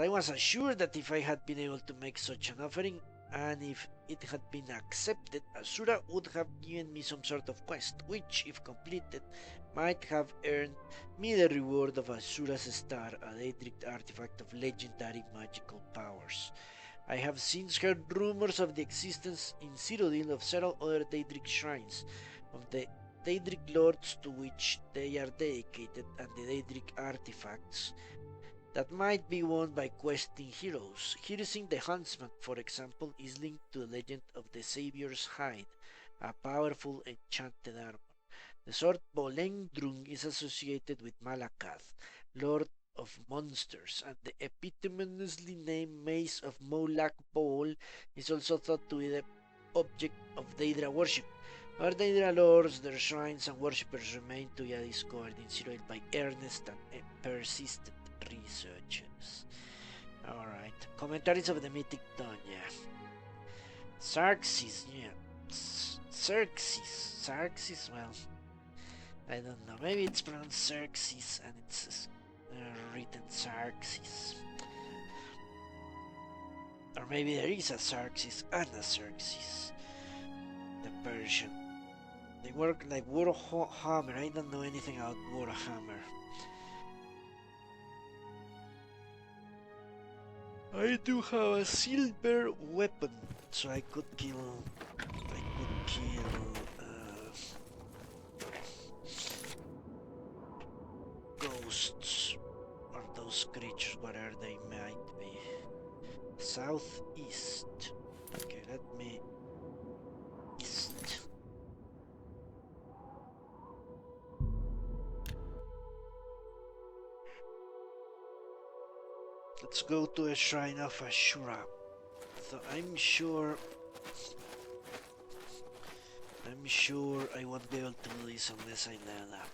I was assured that if I had been able to make such an offering, and if it had been accepted, Asura would have given me some sort of quest, which, if completed, might have earned me the reward of Asura's star, a Daedric artifact of legendary magical powers. I have since heard rumors of the existence in Cyrodiil of several other Daedric shrines, of the Daedric lords to which they are dedicated, and the Daedric artifacts that might be won by questing heroes. Hirsing the Huntsman, for example, is linked to the legend of the Saviour's Hide, a powerful enchanted armor. The sword Bolengdrung is associated with Malakath, Lord of Monsters, and the epitomously named Mace of Molak Bol is also thought to be the object of Daedra worship. Our Daedra lords, their shrines and worshippers remain to be discovered in Cyrodiil by earnest and persistent researchers. Alright, commentaries of the Mythic Dawn, yeah. Xerxes, yeah. Xerxes, well, I don't know, maybe it's pronounced Xerxes and it's written Xerxes. Or maybe there is a Xerxes and a Xerxes. The Persian. They work like Warhammer, I don't know anything about Warhammer. I do have a silver weapon, so I could kill ghosts or those creatures, whatever they might be. Southeast. Okay, let me east. Let's go to a shrine of Ashura. So I'm sure I won't be able to do this unless I level up.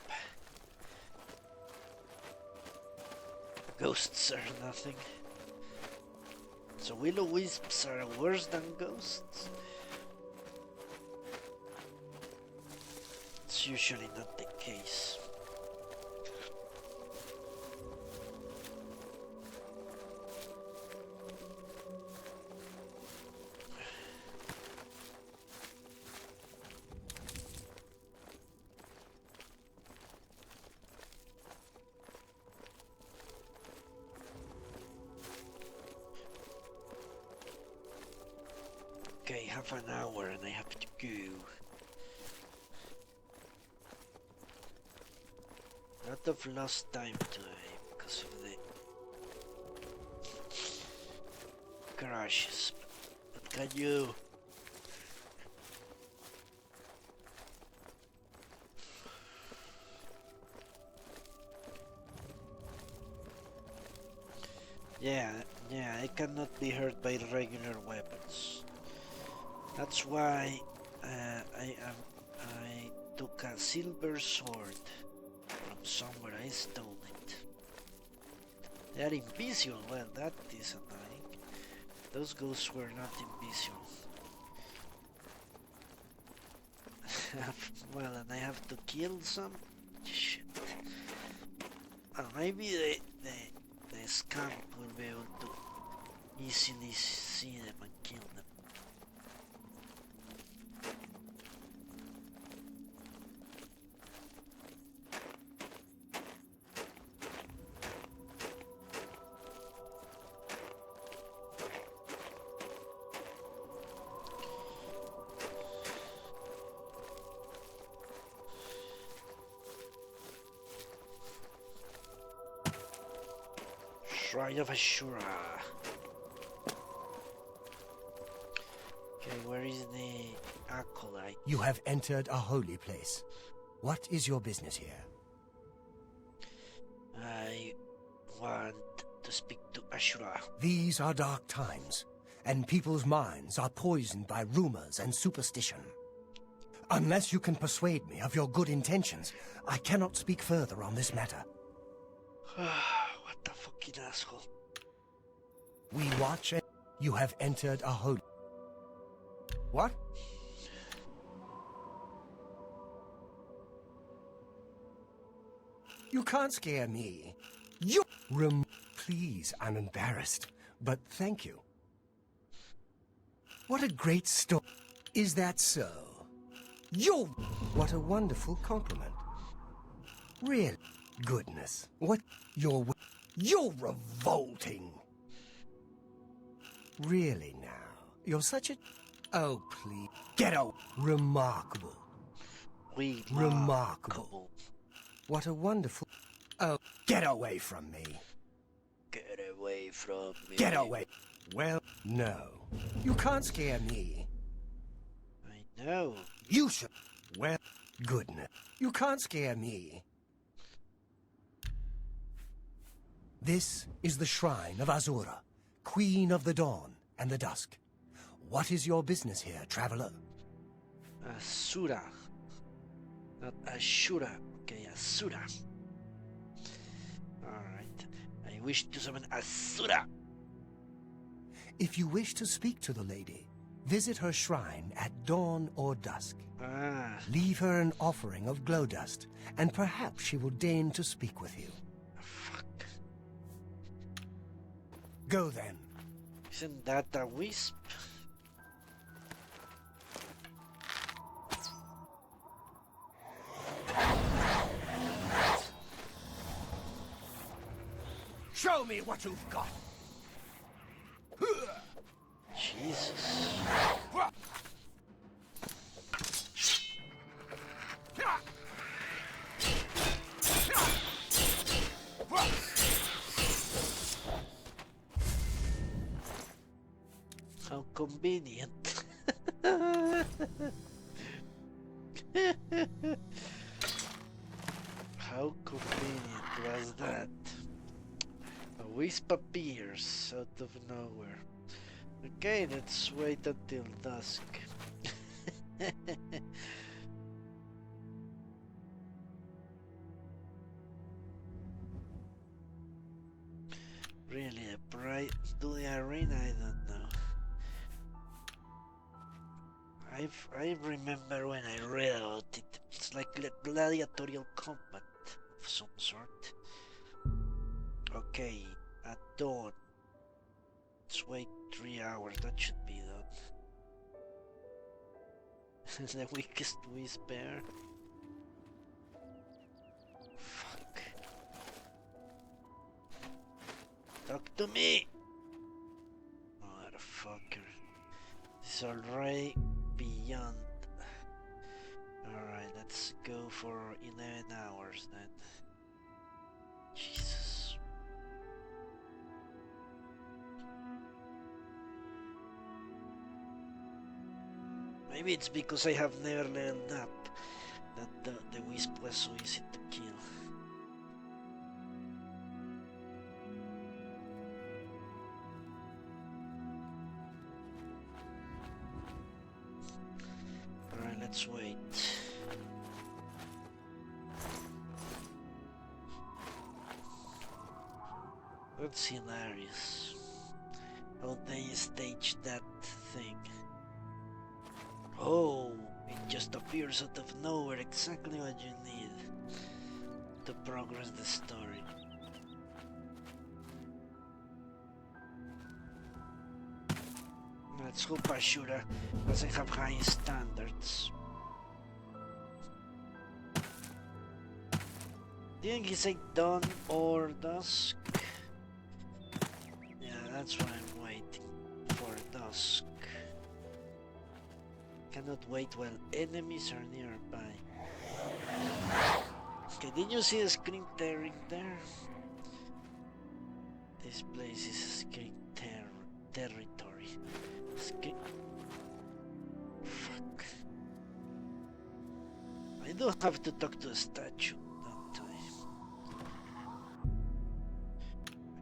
Ghosts are nothing. So will-o-wisps are worse than ghosts? It's usually not the case. Okay, half an hour and I have to go. Lot of lost time today because of the crashes. What can you? Yeah, I cannot be hurt by regular weapons. That's why I took a silver sword from somewhere. I stole it. They are invisible. Well, that is annoying. Those ghosts were not invisible. Well, and I have to kill some. Shit. Well, maybe the scamp will be able to easily see them and kill them. Shrine of Ashura. Okay, where is the acolyte? You have entered a holy place. What is your business here? I want to speak to Ashura. These are dark times, and people's minds are poisoned by rumors and superstition. Unless you can persuade me of your good intentions, I cannot speak further on this matter. What the fucking asshole. We watch and you have entered a holy... What? You can't scare me. You... Please, I'm embarrassed, but thank you. What a great story. Is that so? You... What a wonderful compliment. Really? Goodness. What? You're revolting. Really now? You're such a... Oh, please. Get out. Remarkable. Remarkable. What a wonderful... Oh, get away from me. Get away from me. Get away. Well, no. You can't scare me. I know. You should... Well, goodness. You can't scare me. This is the shrine of Azura, Queen of the Dawn and the Dusk. What is your business here, traveler? Asura. Not Ashura. Okay, Asura. Alright. I wish to summon Asura. If you wish to speak to the lady, visit her shrine at dawn or dusk. Leave her an offering of glow dust, and perhaps she will deign to speak with you. Fuck. Go then. Isn't that a wisp? Show me what you've got. Jesus. How convenient. How convenient was that? A wisp appears out of nowhere. Okay, let's wait until dusk. Really, a bright to the arena? I don't know. I remember when I read about it. It's like gladiatorial combat of some sort. Okay, at dawn. Let's wait 3 hours. That should be done. The weakest whisper. Fuck. Talk to me! Motherfucker. This is already beyond let's go for 11 hours then. Jesus. Maybe it's because I have never leveled up that the wisp was so easy to kill. Alright, let's wait. That's hilarious. How they staged that thing. Oh, it just appears out of nowhere, exactly what you need to progress the story. Let's hope Ashura doesn't have high standards. Didn't he say dawn or dusk? Yeah, that's what I'm waiting for, dusk. Cannot wait while enemies are nearby. Okay, did you see a screen tearing there? This place is a screen territory. Fuck. I do have to talk to a statue, don't I?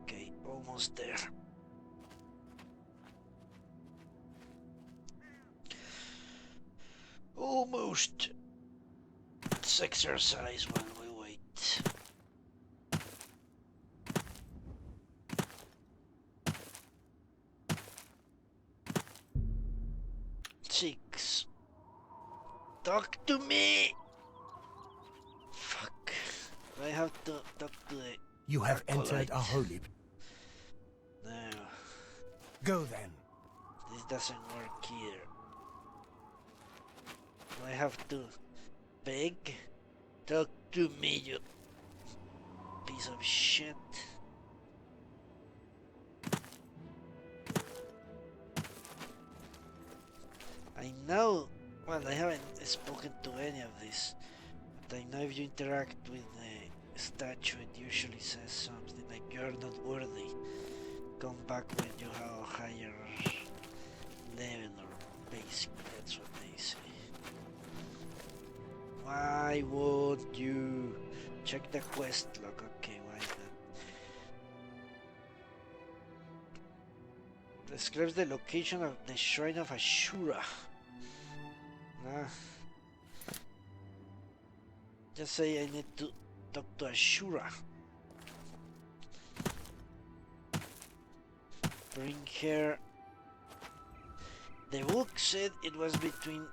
Okay, almost there. Almost. Let's exercise while we wait. Six. Talk to me! Fuck. I have to talk to the... You have entered a holy... No. Go then. This doesn't work here. I have to beg? Talk to me, you piece of shit. I know, well, I haven't spoken to any of this, but I know if you interact with the statue, it usually says something like you're not worthy. Come back when you have a higher level, or basically that's what they say. Why won't you check the quest log? Okay, why not? Describes the location of the Shrine of Ashura. Just say I need to talk to Ashura. Bring her. The book said it was between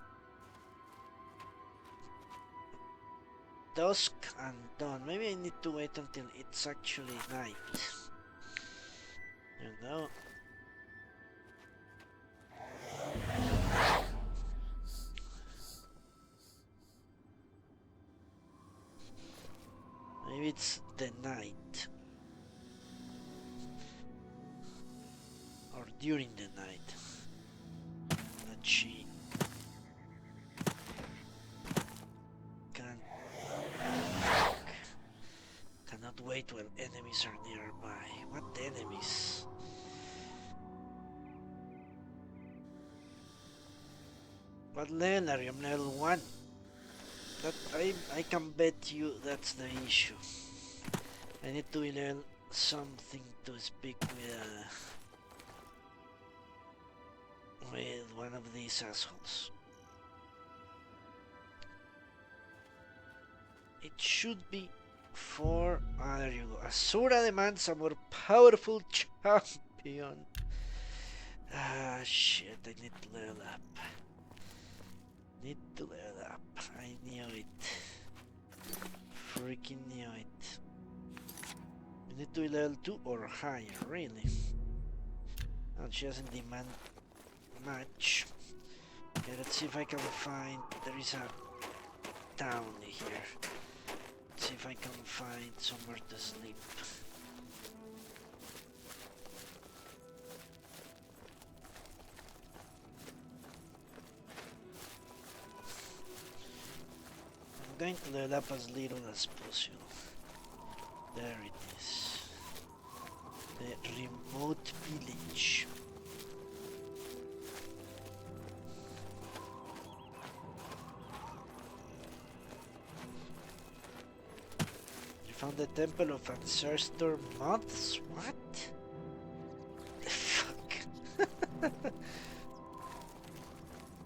dusk and dawn. Maybe I need to wait until it's actually night. You know? Maybe it's the night. Or during the night. That she cannot wait when enemies are nearby. What enemies? What level are you? I'm level 1. That I can bet you that's the issue. I need to learn something to speak with one of these assholes. It should be 4. Ah, there you go. Asura demands a more powerful champion. Ah, shit, I need to level up. Need to level up. I knew it. Freaking knew it. You need to be level 2 or higher, really. And she doesn't demand much. Okay, let's see if I can find... There is a town here. Let's see if I can find somewhere to sleep. going to level up as little as possible. There it is. The remote village. You found the temple of ancestor moths? What? The fuck?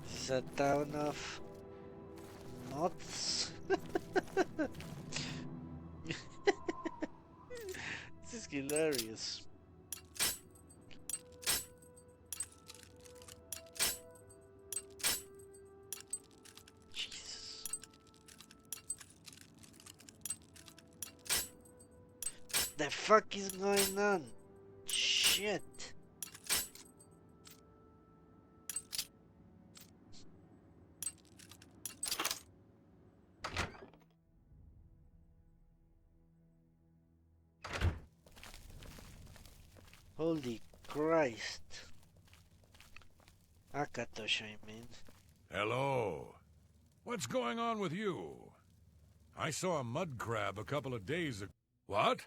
This is a town of moths? This is hilarious. Jesus. The fuck is going on? Shit. Holy Christ. Akatosh, I mean. Hello. What's going on with you? I saw a mud crab a couple of days ago. What?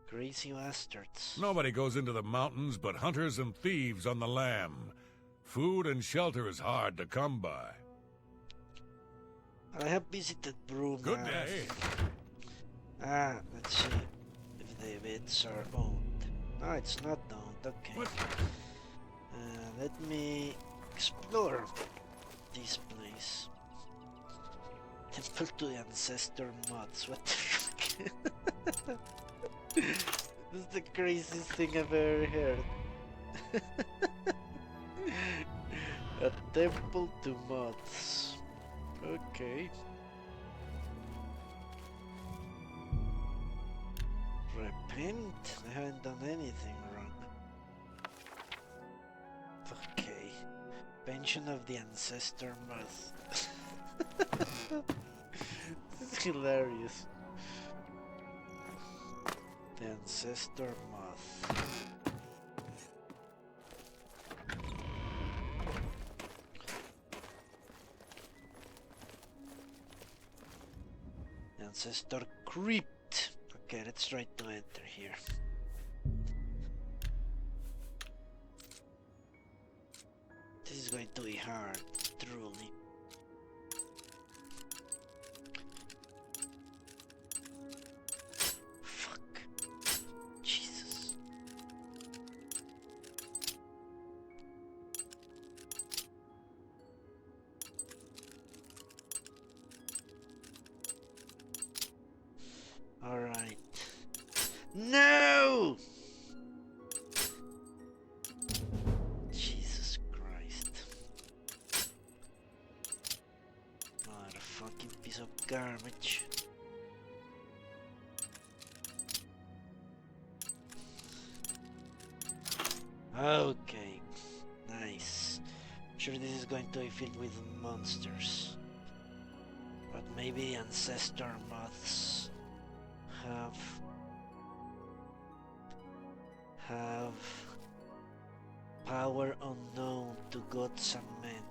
Crazy bastards. Nobody goes into the mountains but hunters and thieves on the lam. Food and shelter is hard to come by. I have visited Bruma. Good day. Let's see if the bits are owned. No, it's not owned. Okay. What? Let me explore this place. Temple to the ancestor mods. What the fuck? This is the craziest thing I've ever heard. A temple to mods. Okay. Repent? I haven't done anything wrong. Okay. Pension of the ancestor moth. This is hilarious. The ancestor moth. The ancestor crypt. Okay, let's try to enter here. This is going to be hard, truly. Fuck. Jesus. Alright. No! Jesus Christ. What a fucking piece of garbage. Okay. Nice. I'm sure this is going to be filled with monsters. But maybe ancestor moths have power unknown to gods and men.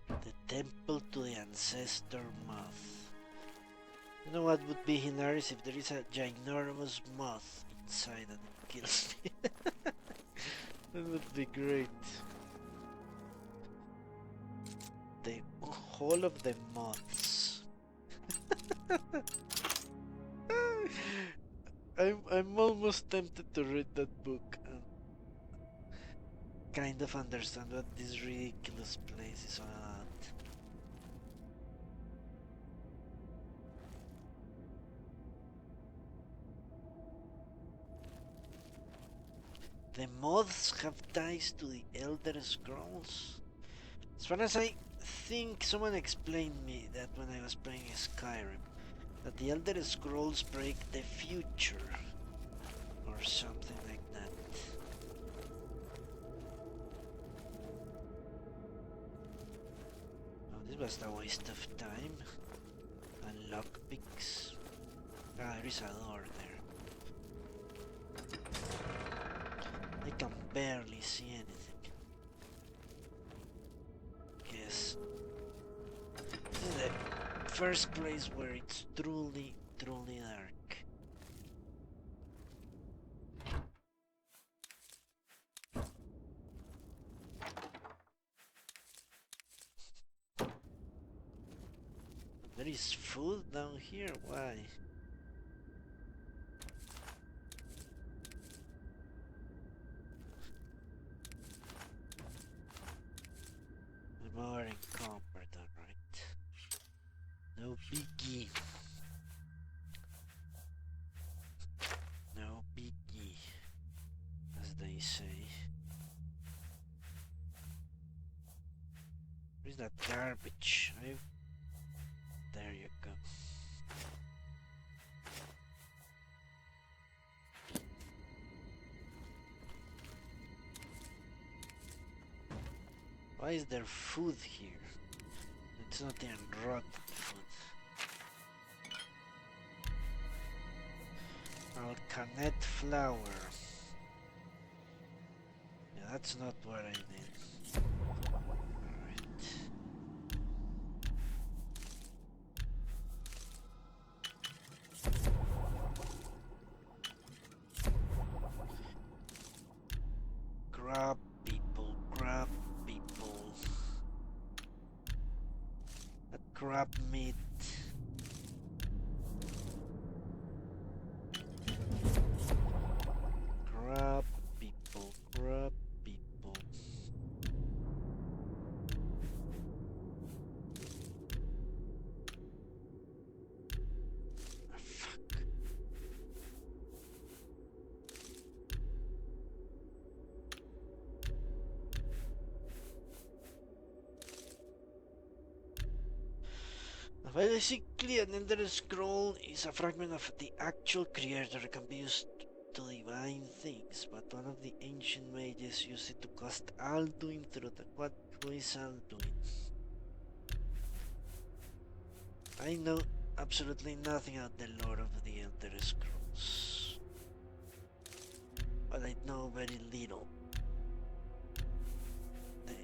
The temple to the ancestor moth. You know what would be hilarious if there is a ginormous moth inside and it kills me. That would be great. The whole of the moths. I'm almost tempted to read that book and kind of understand what this ridiculous place is all about. The moths have ties to the Elder Scrolls. As far as I think, someone explained me that when I was playing Skyrim, that the Elder Scrolls break the future, or something like that. was a waste of time. And lockpicks. Ah, there is a door there. I can barely see anything. Guess this is the first place where it's truly dark. There is food down here? Why? More encumbered, alright. No biggie. No biggie, as they say. Where's that garbage? There you go. Why is there food here? It's not even rotten food. Alkanet flour. Yeah, that's not what I need. Alright. Grab people, grab people. That crab meat. Grab people, grab people. Ah, fuck. Basically, an Ender Scroll is a fragment of the actual creator that can be used to divine things, but one of the ancient mages used it to cast Alduin through the... What is Alduin? I know absolutely nothing about the lore of the Elder Scrolls, but I know very little. The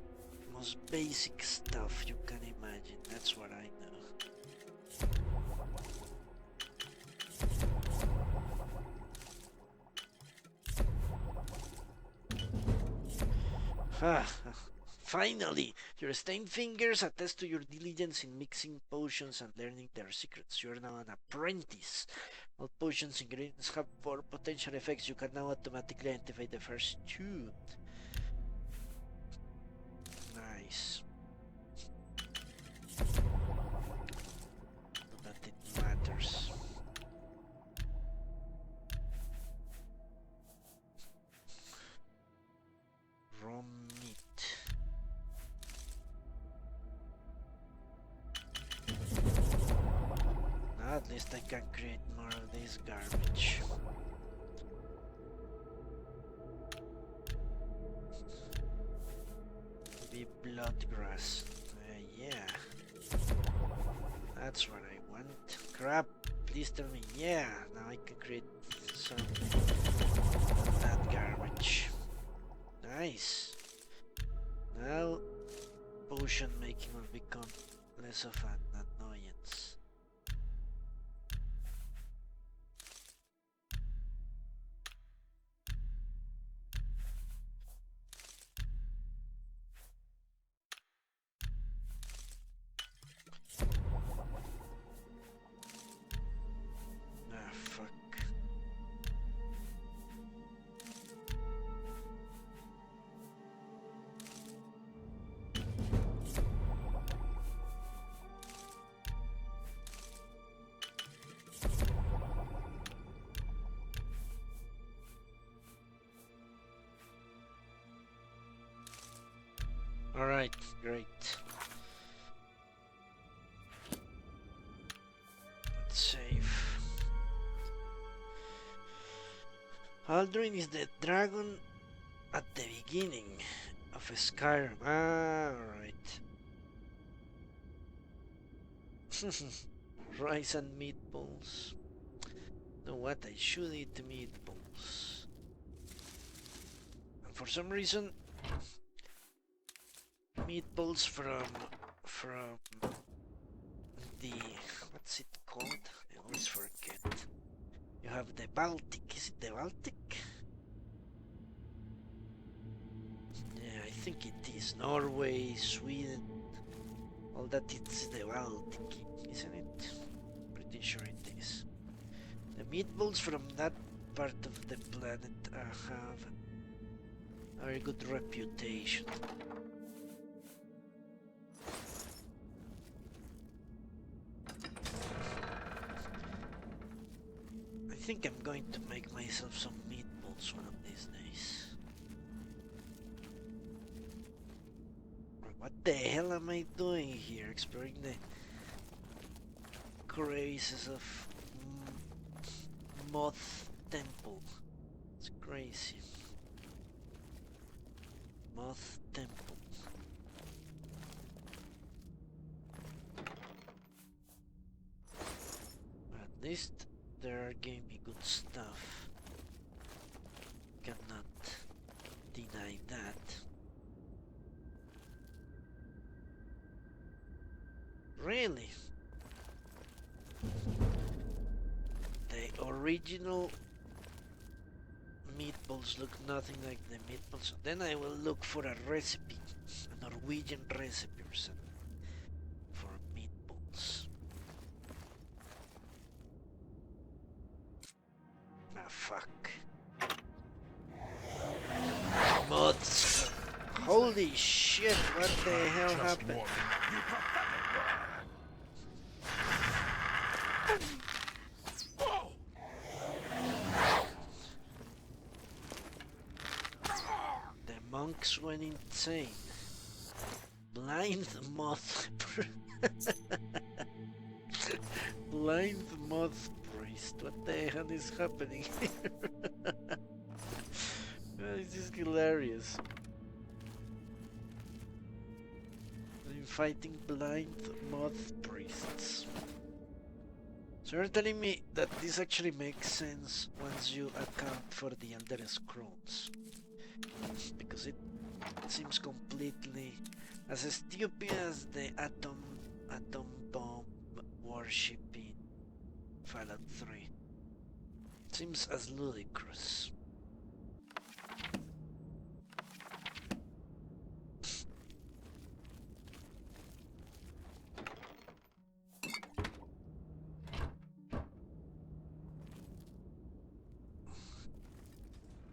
most basic stuff you can imagine, that's what I know. Finally! Your stained fingers attest to your diligence in mixing potions and learning their secrets. You are now an apprentice. All potions ingredients have 4 potential effects. You can now automatically identify the first 2. Nice. Not that it matters. Raw meat. Now at least I can create more of this garbage. Be bloodgrass. Yeah. That's what I want. Crap. Please tell me. Yeah. Now I can create some of that garbage. Nice. Now potion making will become less of an annoyance. Ah, fuck. Alright, great. Let's save. Alduin is the dragon at the beginning of Skyrim. Ah, alright. Rice and meatballs. Know what? I should eat meatballs. And for some reason, meatballs from the, what's it called? I always forget. You have the Baltic. Is it the Baltic? Yeah, I think it is. Norway, Sweden, all that. It's the Baltic, isn't it? Pretty sure it is. The meatballs from that part of the planet have a very good reputation. I think I'm going to make myself some meatballs one of these days. What the hell am I doing here? Exploring the crevices of Moth Temple. It's crazy. Moth Temple. At least they're giving me good stuff. Cannot deny that. Really? The original meatballs look nothing like the meatballs. Then I will look for a recipe, a Norwegian recipe or something for meatballs. Ah, fuck. Mods. Holy shit, what the hell happened? The monks went insane. Blind moth. Blind moth priest. What the hell is happening here? This is hilarious. I'm fighting blind moth priests. So you're telling me that this actually makes sense once you account for the Elder Scrolls, because it seems completely as stupid as the atom bomb worship in Fallout 3. It seems as ludicrous.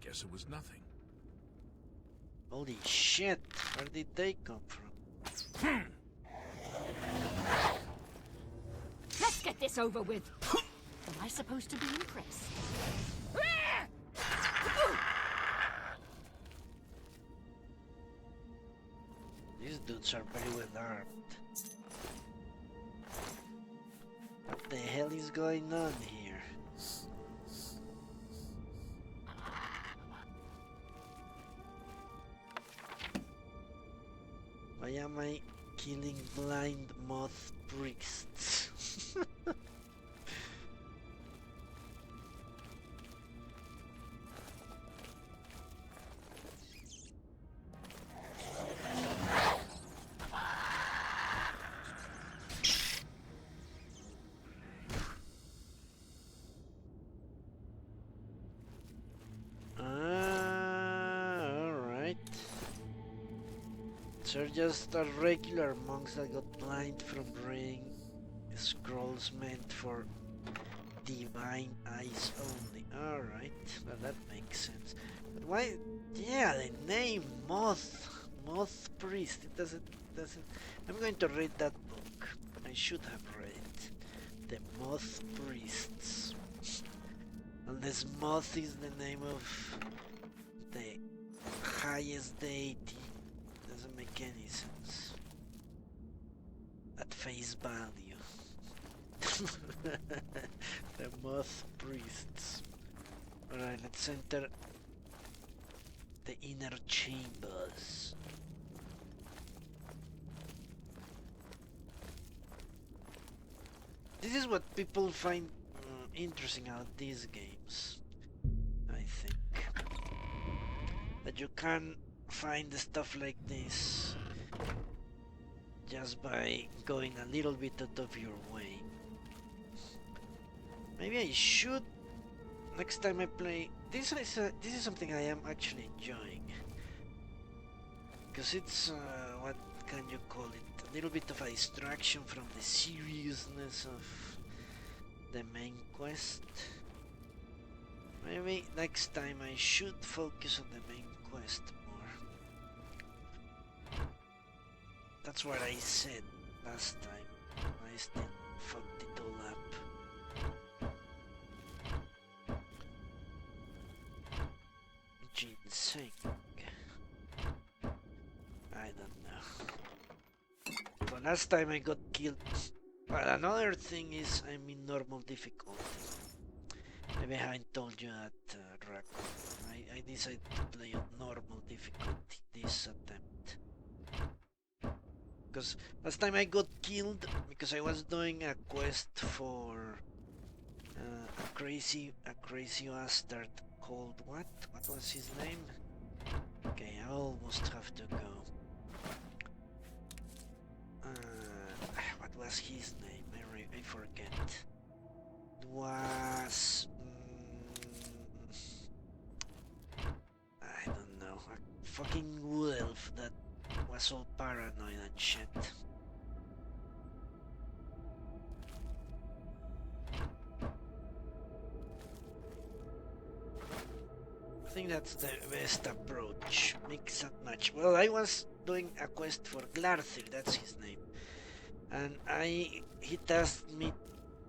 Guess it was nothing. Holy shit, where did they come from? Let's get this over with. Am I supposed to be impressed? These dudes are very well armed. What the hell is going on here? Why am I killing blind moth priests? They're just a regular monks that got blind from reading scrolls meant for divine eyes only. Alright, well that makes sense. But why, yeah, the name Moth Priest, it doesn't, I'm going to read that book. I should have read it. The Moth Priests. Unless Moth is the name of the highest deity. Doesn't make any sense at face value. The moth priests. Alright, let's enter the inner chambers. This is what people find interesting about these games, I think. That you can find stuff like this just by going a little bit out of your way. Maybe I should, next time I play, this is something I am actually enjoying. Because it's, what can you call it, a little bit of a distraction from the seriousness of the main quest. Maybe next time I should focus on the main quest more. That's what I said last time. I still fucked it all up. Ginseng. I don't know. But last time I got killed. But another thing is I'm in normal difficulty. Maybe I haven't told you that, Raccoon. I decided to play on normal difficulty this attempt. Because last time I got killed because I was doing a quest for a crazy bastard called what? What was his name? Okay, I almost have to go. What was his name? I forget. It was... I don't know. A fucking wood elf that was all paranoid and shit. I think that's the best approach. Mix and match. Well, I was doing a quest for Glarthir, that's his name. And he tasked me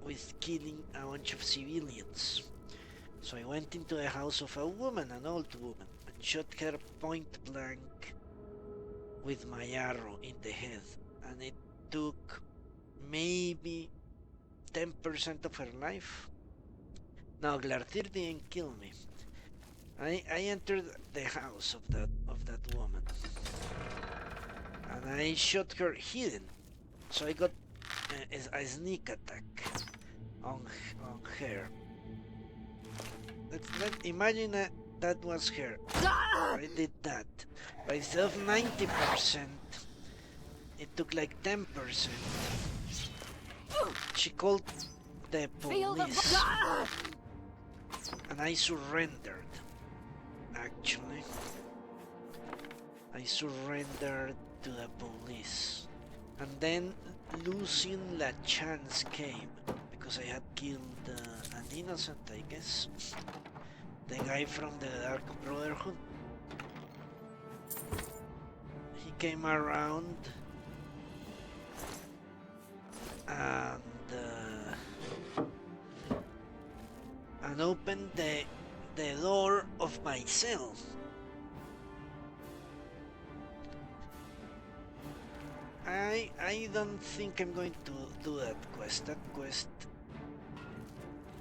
with killing a bunch of civilians. So I went into the house of a woman, an old woman, and shot her point blank with my arrow in the head. And it took maybe 10% of her life. Now Glarthir didn't kill me. I entered the house of that woman, and I shot her hidden, so I got a sneak attack on her. Imagine that was her. I did that, but instead of 90%, it took like 10%. She called the police, and I surrendered. Actually, I surrendered to the police, and then losing la chance came because I had killed an innocent, I guess, the guy from the Dark Brotherhood. He came around and opened the door of my cell. I don't think I'm going to do that quest. That quest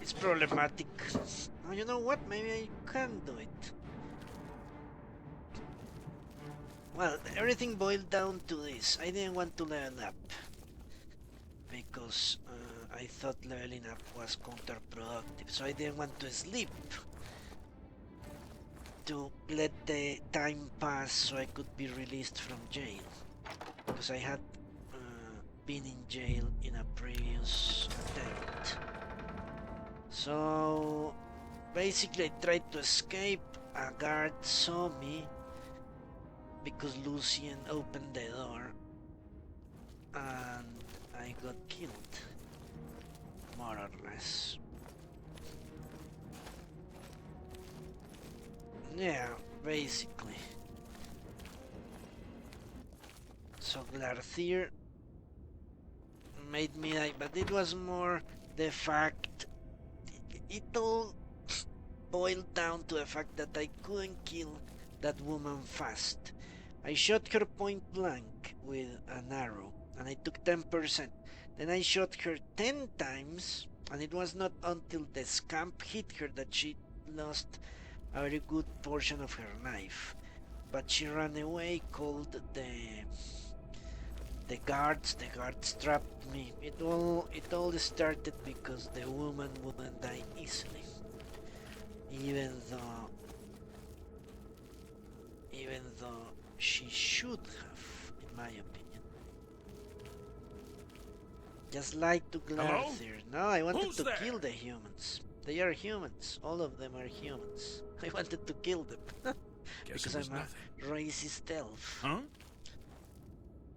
is problematic. Oh, you know what? Maybe I can do it. Well, everything boiled down to this. I didn't want to level up because I thought leveling up was counterproductive, so I didn't want to sleep to let the time pass so I could be released from jail, because I had been in jail in a previous attempt. So basically I tried to escape. A guard saw me because Lucien opened the door and I got killed, more or less. Yeah, basically. So Glarthir made me die, but it was more the fact, it all boiled down to the fact that I couldn't kill that woman fast. I shot her point blank with an arrow and I took 10%. Then I shot her 10 times and it was not until the scamp hit her that she lost a very good portion of her life. But she ran away, called The guards trapped me. It all started because the woman wouldn't die easily. Even though she should have, in my opinion. Just like to glance here. No, I wanted to kill the humans. They are humans. All of them are humans. I wanted to kill them. Because I'm a racist elf. Huh?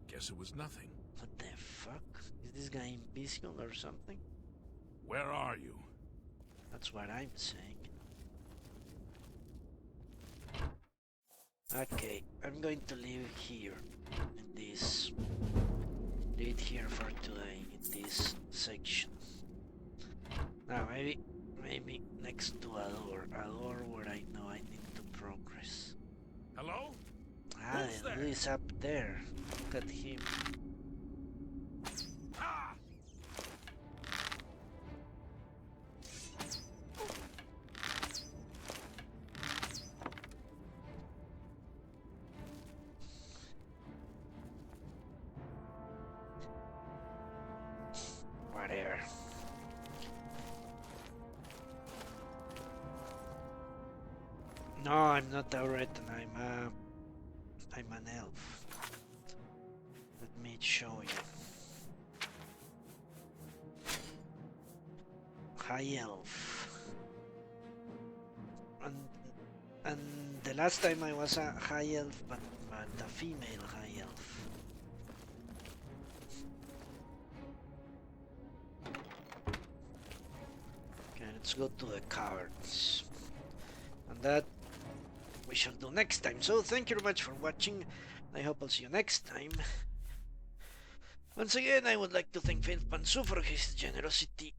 Guess it was nothing. What the fuck? Is this guy invisible or something? Where are you? That's what I'm saying. Okay, I'm going to leave here in this. Leave it here for today in this section. Now maybe next to a door where I know I need to progress. Hello? Ah, who is up there? Look at him. Ah! Whatever. No, I'm not a Retan, I'm an elf. Let me show you. High elf. And the last time I was a high elf, but a female high elf. Okay, let's go to the caverns. And that we shall do next time. So thank you very much for watching. I hope I'll see you next time. Once again, I would like to thank Phil Pansu for his generosity.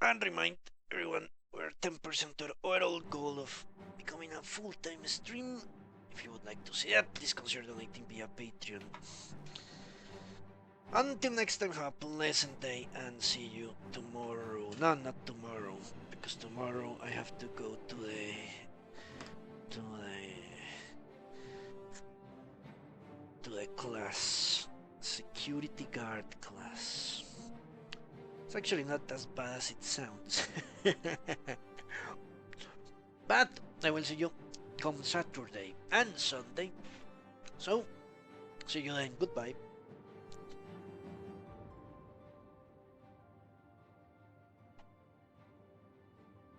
And remind everyone, we're 10% to our overall goal of becoming a full-time stream. If you would like to see that, please consider donating via Patreon. Until next time, have a pleasant day and see you tomorrow. No, not tomorrow, because tomorrow I have to go to the class, security guard class. It's actually not as bad as it sounds. But I will see you come Saturday and Sunday. So, see you then. Goodbye.